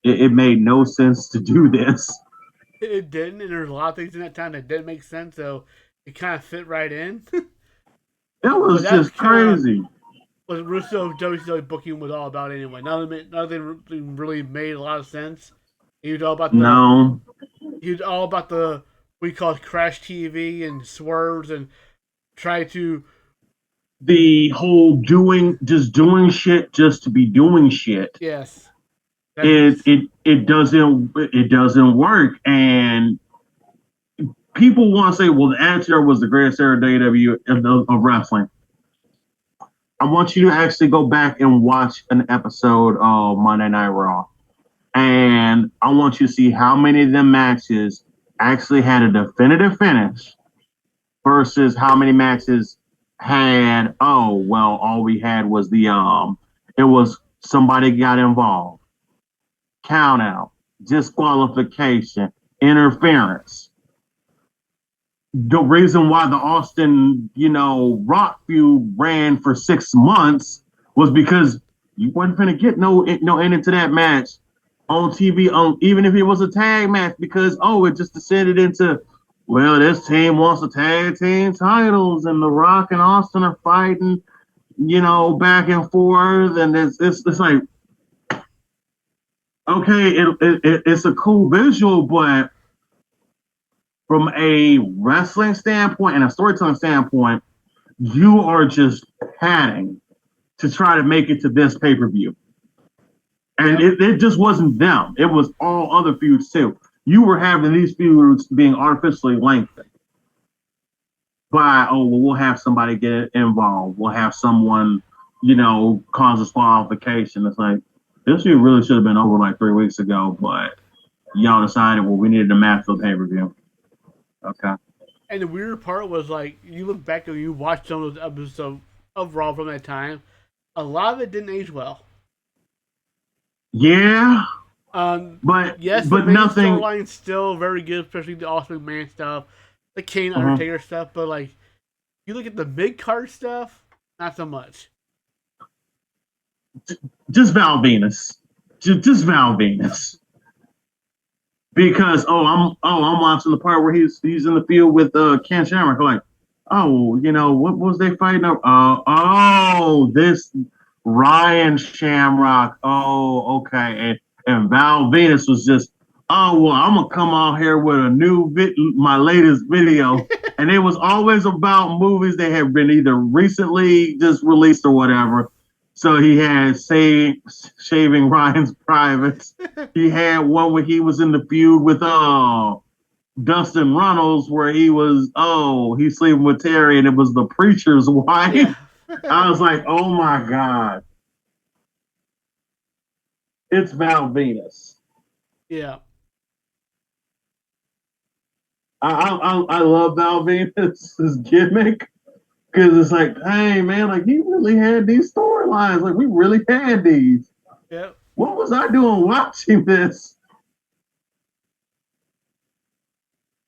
It made no sense to do this. It didn't, and there's a lot of things in that time that didn't make sense, so it kind of fit right in. That was just crazy. What Russo WCW booking was all about anyway. Nothing really made a lot of sense. He was all about the we call it Crash TV and swerves and try to the whole doing shit just to be doing shit. Yes. It doesn't work, and people want to say, well, the Attitude Era was the greatest era of wrestling. I want you to actually go back and watch an episode of Monday Night Raw, and I want you to see how many of them matches actually had a definitive finish versus how many matches had, all we had was it was somebody got involved. Count out, disqualification, interference. The reason why the Austin, Rock feud ran for 6 months was because you wasn't going to get no end to that match on TV, even if it was a tag match, because it just descended into, well, this team wants the tag team titles, and the Rock and Austin are fighting, back and forth, and it's like, okay, it's a cool visual, but from a wrestling standpoint and a storytelling standpoint, you are just padding to try to make it to this pay-per-view. And it just wasn't them. It was all other feuds too. You were having these feuds being artificially lengthened by, we'll have somebody get involved. We'll have someone, cause disqualification. It's like, this feud really should have been over like 3 weeks ago, but y'all decided, well, we needed a match for the pay-per-view. Okay. And the weird part was, like, you look back and you watch some of those episodes of Raw from that time, a lot of it didn't age well. Yeah. But yes, but the nothing. Storyline's still very good, especially the Austin McMahon stuff, the Kane Undertaker stuff. But like, you look at the mid card stuff, not so much. Just Val Venus, just Val Venus. Because I'm watching the part where he's in the field with Ken Shamrock. Like, what was they fighting over? This Ryan Shamrock. Oh, okay. And Val Venus was just oh well, I'm gonna come out here with a my latest video, and it was always about movies that had been either recently just released or whatever. So he had Shaving Ryan's Privates. He had one where he was in the feud with Dustin Runnels, where he's sleeping with Terry, and it was the preacher's wife. Yeah. I was like, oh my god, it's Val Venus. Yeah. I love Val Venus's gimmick because it's like, hey man, like he really had these storylines, like we really had these. Yeah. What was I doing watching this?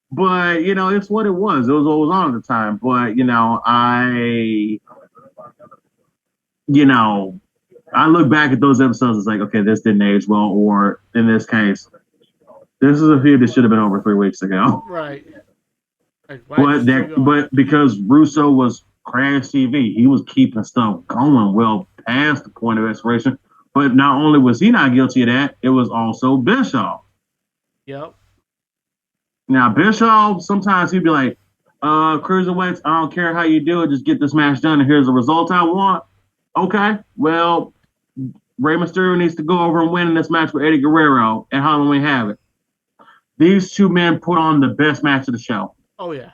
But it's what it was. It was what was on at the time. But I look back at those episodes. It's like, okay, this didn't age well, or in this case, this is a feud that should have been over 3 weeks ago. Right. Like, but because Russo was Crash TV, he was keeping stuff going well past the point of expiration. But not only was he not guilty of that, it was also Bischoff. Yep. Now Bischoff, sometimes he'd be like, cruiserweights, I don't care how you do it, just get this match done, and here's the result I want. Okay, well, Rey Mysterio needs to go over and win in this match with Eddie Guerrero at Halloween Havoc. These two men put on the best match of the show. Oh yeah,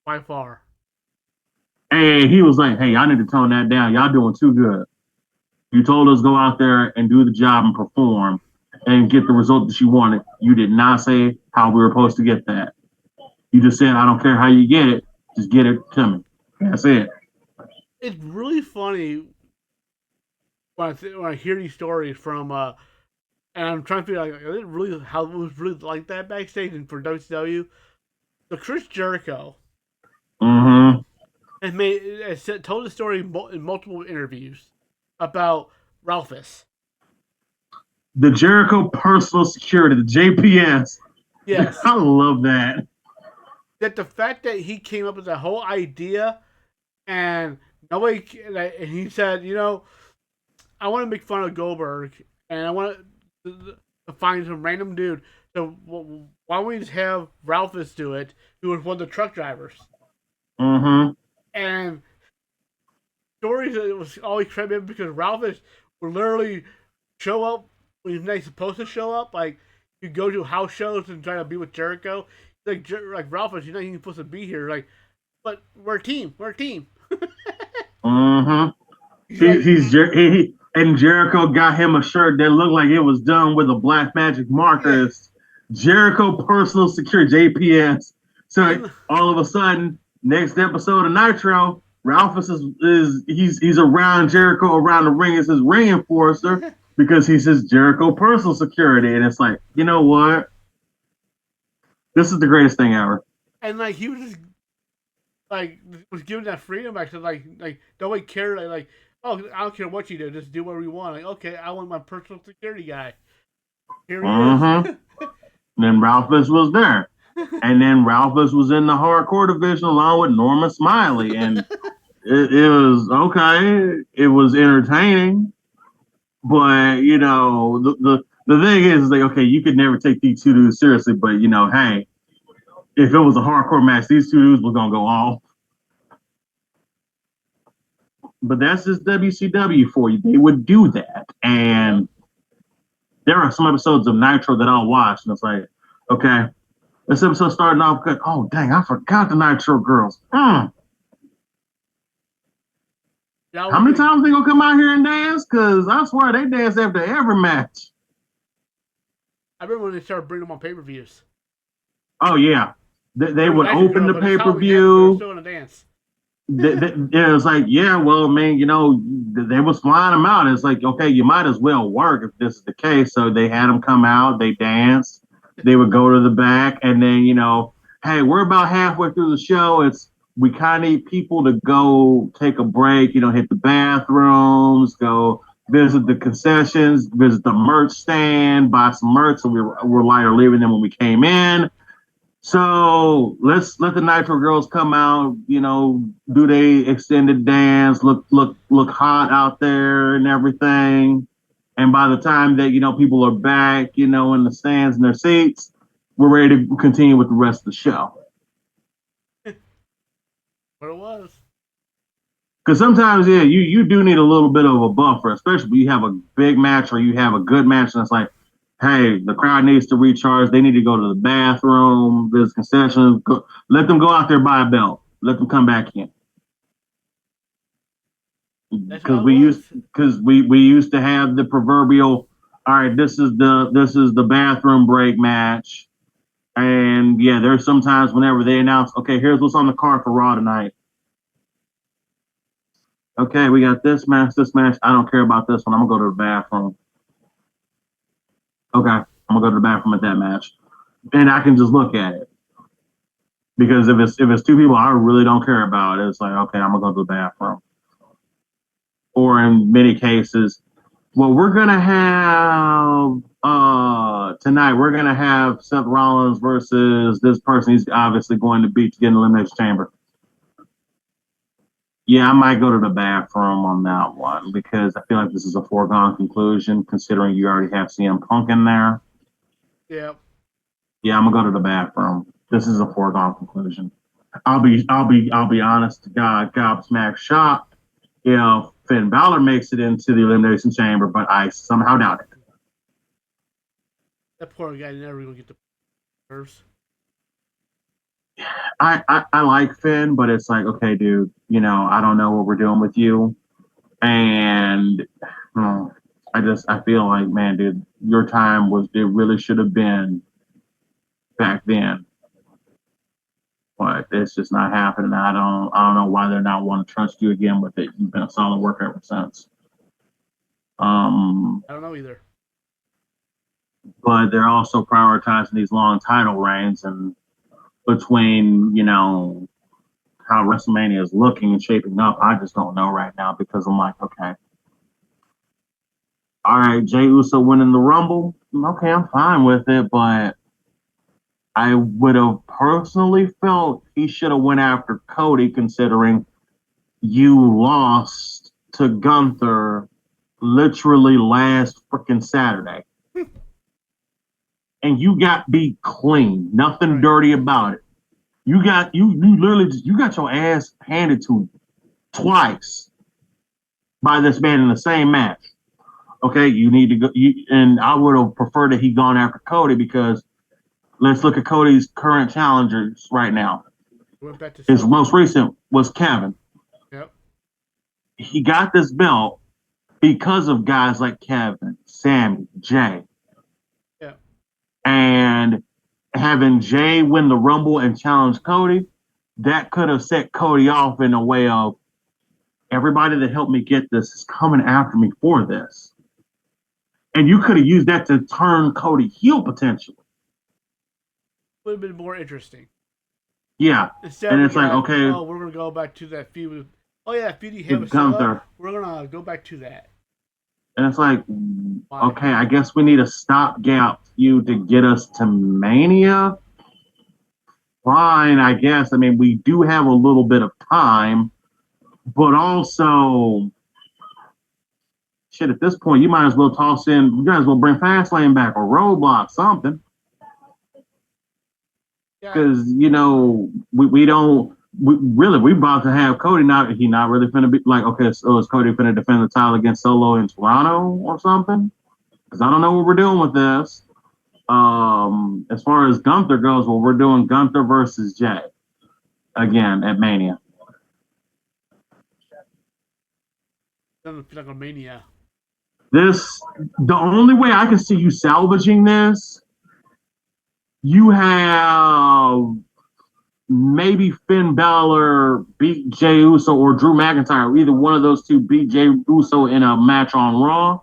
by far. And he was like, hey, I need to tone that down. Y'all doing too good. You told us go out there and do the job and perform and get the result that you wanted. You did not say how we were supposed to get that. You just said, I don't care how you get it. Just get it to me. That's it. It's really funny when I hear these stories from, and I'm trying to figure out, like, really how it was really like that backstage and for WCW. So Chris Jericho has told the story in multiple interviews about Ralphus. The Jericho Personal Security, the JPS. Yes. I love that. That the fact that he came up with the whole idea and nobody, and he said, I want to make fun of Goldberg and I want to find some random dude. So why don't we just have Ralphus do it, who was one of the truck drivers? And stories that it was always credited because Ralphus would literally show up when he's not supposed to show up. Like, you go to house shows and try to be with Jericho. Like Ralphus, you're not even supposed to be here. Like, but we're a team. We're a team. And Jericho got him a shirt that looked like it was done with a black magic marker. Jericho Personal Security, JPS. So all of a sudden, next episode of Nitro, Ralphus he's around Jericho around the ring as his ring enforcer because he's his Jericho Personal Security, and it's like, you know what? This is the greatest thing ever. And like he was just was given that freedom back to like nobody cared like oh, I don't care what you do, just do whatever you want. Like, okay, I want my personal security guy. Here he is. Then Ralphus was there. And then Ralphus was in the hardcore division along with Norman Smiley. And it was okay. It was entertaining. But, the thing is like, okay, you could never take these two dudes seriously. But, hey, if it was a hardcore match, these two dudes were going to go off. But that's just WCW for you. They would do that. And there are some episodes of Nitro that I'll watch, and it's like, okay, this episode starting off good. Oh, dang, I forgot the Nitro girls. How many times they gonna come out here and dance? Because I swear they dance after every match. I remember when they started bringing them on pay-per-views. Oh, yeah. They would open the pay-per-view. Still in a dance. It was like, yeah, well, man, they was flying them out. It's like, okay, you might as well work if this is the case. So they had them come out, they danced, they would go to the back, and then, hey, we're about halfway through the show. We kind of need people to go take a break, hit the bathrooms, go visit the concessions, visit the merch stand, buy some merch. So we're leaving them when we came in. So let's let the Nitro girls come out, do they extended dance, look hot out there and everything. And by the time that, people are back, in the stands in their seats, we're ready to continue with the rest of the show. What it was. Because sometimes, yeah, you do need a little bit of a buffer, especially when you have a big match or you have a good match, and it's like, hey, the crowd needs to recharge. They need to go to the bathroom. There's concessions. Let them go out there buy a belt. Let them come back in. Because we used to have the proverbial, all right, this is the bathroom break match, and yeah, there's sometimes whenever they announce, okay, here's what's on the card for Raw tonight. Okay, we got this match. I don't care about this one. I'm gonna go to the bathroom. Okay, I'm gonna go to the bathroom at that match, and I can just look at it. Because if it's two people I really don't care about, it's like, okay, I'm gonna go to the bathroom. Or in many cases, well, we're gonna have tonight. We're gonna have Seth Rollins versus this person. He's obviously going to beat to get in the Elimination Chamber. Yeah, I might go to the bathroom on that one because I feel like this is a foregone conclusion, considering you already have CM Punk in there. Yeah. Yeah, I'm gonna go to the bathroom. This is a foregone conclusion. I'll be honest to God, gobsmacked shocked if Finn Balor makes it into the Elimination Chamber, but I somehow doubt it. That poor guy never gonna get the nerves. I like Finn, but it's like, okay, dude, I don't know what we're doing with you. And I feel like, man, dude, your time it really should have been back then. But it's just not happening. I don't know why they're not wanting to trust you again with it. You've been a solid worker ever since. I don't know either. But they're also prioritizing these long title reigns, and between how WrestleMania is looking and shaping up, I just don't know right now because I'm like, okay, all right, Jey Uso winning the Rumble, okay, I'm fine with it, but I would have personally felt he should have went after Cody, considering you lost to Gunther literally last freaking Saturday. And you got beat clean. Nothing dirty about it. You literally you got your ass handed to you twice by this man in the same match. Okay, you need to go. And I would have preferred that he gone after Cody, because let's look at Cody's current challengers right now. His most recent was Kevin. Yep. He got this belt because of guys like Kevin, Sammy, Jay. Yeah. And having Jay win the Rumble and challenge Cody, that could have set Cody off in a way of, everybody that helped me get this is coming after me for this. And you could have used that to turn Cody heel potentially. Would have been more interesting. Yeah. Instead and it's like, okay. Oh, we're going to go back to that feud. Oh, yeah, feud you have with Gunther. We're going to go back to that. And it's like, okay, I guess we need a stopgap feud to get us to Mania. Fine, I guess. I mean, we do have a little bit of time, but also, shit, at this point, you might as well you might as well bring Fastlane back or Roadblock, something. Because, we about to have Cody he not really finna be like, okay, so is Cody finna defend the title against Solo in Toronto or something? Because I don't know what we're doing with this. As far as Gunther goes, well, we're doing Gunther versus Jay again at Mania. Doesn't feel like a Mania. The only way I can see you salvaging this, you have maybe Finn Balor beat Jey Uso or Drew McIntyre. Either one of those two beat Jey Uso in a match on Raw,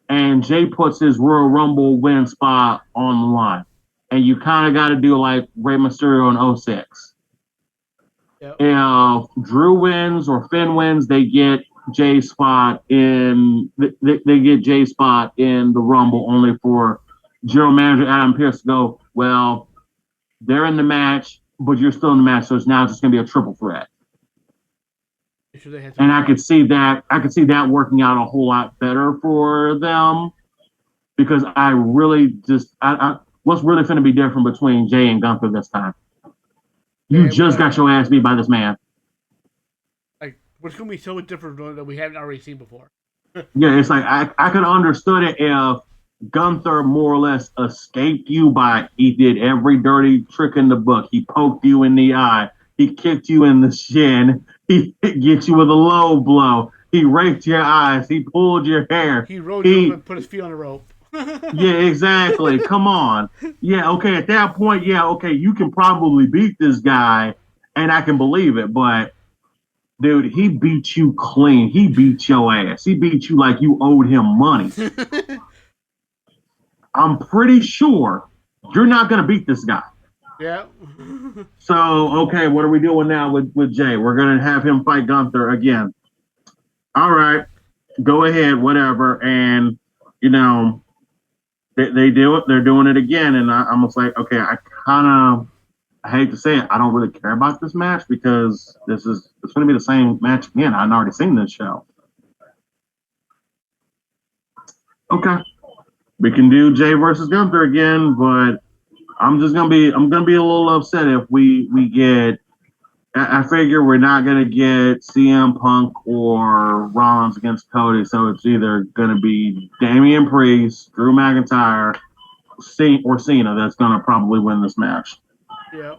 and Jey puts his Royal Rumble win spot on the line. And you kind of got to do like Rey Mysterio in 06. Yep. If Drew wins or Finn wins, they get Jey's spot in the Rumble, only for general manager Adam Pearce to go, well, they're in the match, but you're still in the match, so it's now just going to be a triple threat. And I could see that working out a whole lot better for them, because I really just what's really going to be different between Jay and Gunther this time? You just got your ass beat by this man. Like, what's going to be so different that we haven't already seen before? Yeah, it's like I could understood it if Gunther more or less escaped you by he did every dirty trick in the book. He poked you in the eye. He kicked you in the shin. He gets you with a low blow. He raked your eyes. He pulled your hair. He rode you up and put his feet on the rope. Yeah, exactly. Come on. Yeah, okay. At that point, yeah, okay, you can probably beat this guy, and I can believe it. But, dude, he beat you clean. He beat your ass. He beat you like you owed him money. I'm pretty sure you're not going to beat this guy. Yeah. So, okay, what are we doing now with Jay? We're going to have him fight Gunther again. All right, go ahead, whatever. And, you know, they do it. They're doing it again. And I'm just like, okay, I hate to say it, I don't really care about this match because it's going to be the same match again. I've already seen this show. Okay, we can do Jay versus Gunther again, but I'm gonna be a little upset if we get. I figure we're not gonna get CM Punk or Rollins against Cody, so it's either gonna be Damian Priest, Drew McIntyre, or Cena that's gonna probably win this match. Yeah.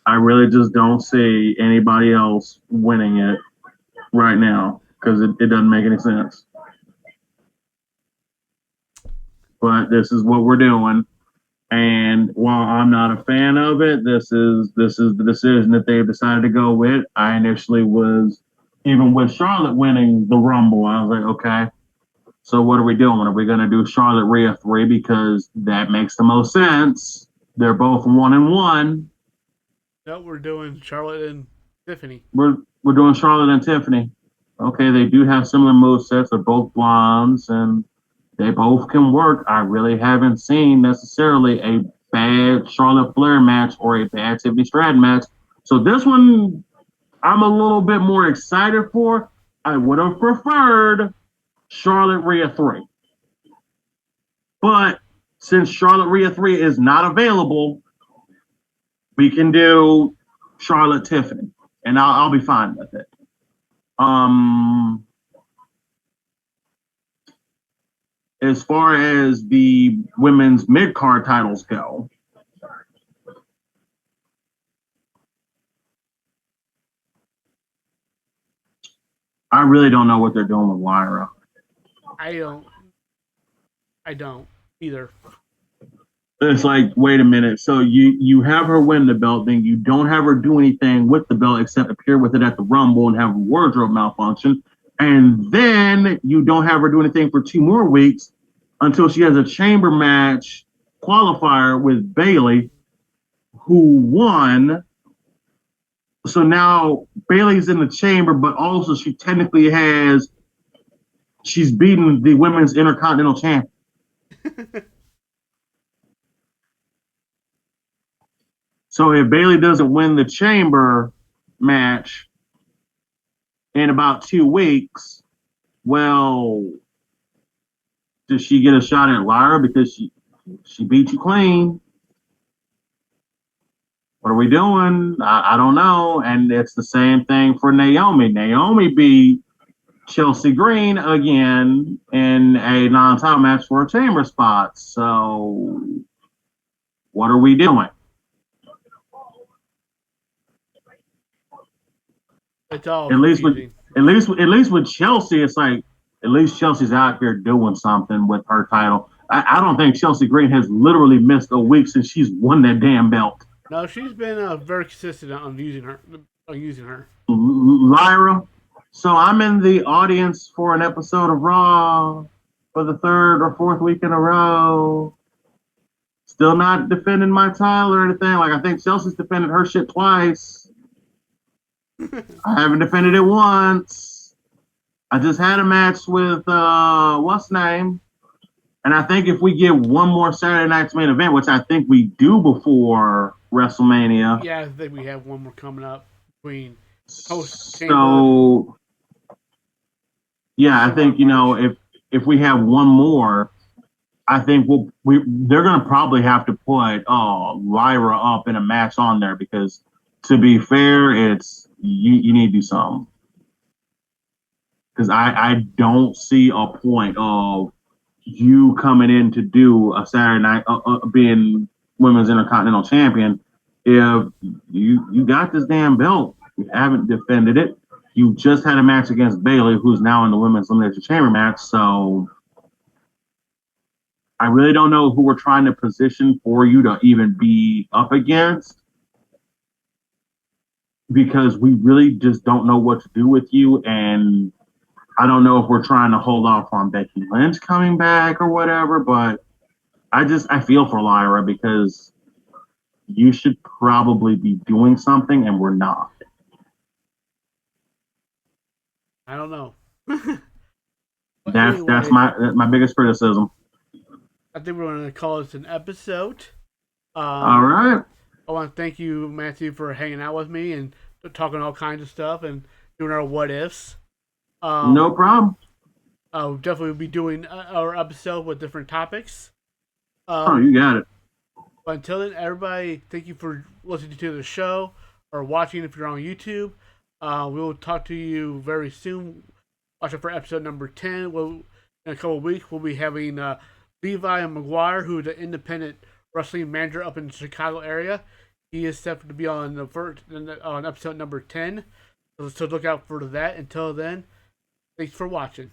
I really just don't see anybody else winning it right now because it doesn't make any sense. But this is what we're doing. And while I'm not a fan of it, this is the decision that they've decided to go with. I initially was, even with Charlotte winning the Rumble, I was like, okay, so what are we doing? Are we going to do Charlotte Rhea 3 because that makes the most sense? They're both 1-1. No, we're doing Charlotte and Tiffany. We're doing Charlotte and Tiffany. Okay, they do have similar movesets. They're both blondes and they both can work. I really haven't seen necessarily a bad Charlotte Flair match or a bad Tiffany Stratton match. So this one, I'm a little bit more excited for. I would have preferred Charlotte Rhea 3. But since Charlotte Rhea 3 is not available, we can do Charlotte Tiffany. And I'll be fine with it. As far as the women's mid-card titles go, I really don't know what they're doing with Lyra. I don't either. It's like, wait a minute. So you have her win the belt, then you don't have her do anything with the belt except appear with it at the Rumble and have a wardrobe malfunction. And then you don't have her do anything for 2 more weeks until she has a chamber match qualifier with Bayley, who won. So now Bayley's in the chamber, but also she's beaten the women's Intercontinental champion. So if Bayley doesn't win the chamber match in about 2 weeks, well, does she get a shot at Lyra because she beat you clean? What are we doing? I don't know. And it's the same thing for Naomi. Naomi beat Chelsea Green again in a non-title match for a chamber spot. So what are we doing? It's all at least with Chelsea, it's like at least Chelsea's out here doing something with her title. I don't think Chelsea Green has literally missed a week since she's won that damn belt. No, she's been very consistent on using her. Lyra. So I'm in the audience for an episode of Raw for the 3rd or 4th week in a row. Still not defending my title or anything. Like, I think Chelsea's defended her shit twice. I haven't defended it once. I just had a match with what's name, and I think if we get one more Saturday night's main event, which I think we do before WrestleMania. Yeah, I think we have one more coming up between Host chamber. So, yeah, I think if we have one more, I think they're gonna probably have to put Lyra up in a match on there because to be fair, it's you need to do something because I don't see a point of you coming in to do a Saturday night being women's intercontinental champion if you got this damn belt, you haven't defended it. You just had a match against Bayley, who's now in the women's elimination chamber match. So I really don't know who we're trying to position for you to even be up against because we really just don't know what to do with you. And I don't know if we're trying to hold off on Becky Lynch coming back or whatever, but I feel for Lyra because you should probably be doing something and we're not. I don't know. That's my biggest criticism. I think we're going to call this an episode. All right. I want to thank you, Matthew, for hanging out with me and talking all kinds of stuff and doing our what ifs. No problem. We'll definitely be doing our episode with different topics. You got it. But until then, everybody, thank you for listening to the show or watching if you're on YouTube. We will talk to you very soon. Watch it for episode number 10. In a couple of weeks, we'll be having Levi McGuire, who is an independent wrestling manager up in the Chicago area. He is set to be on on episode number 10. So look out for that. Until then, thanks for watching.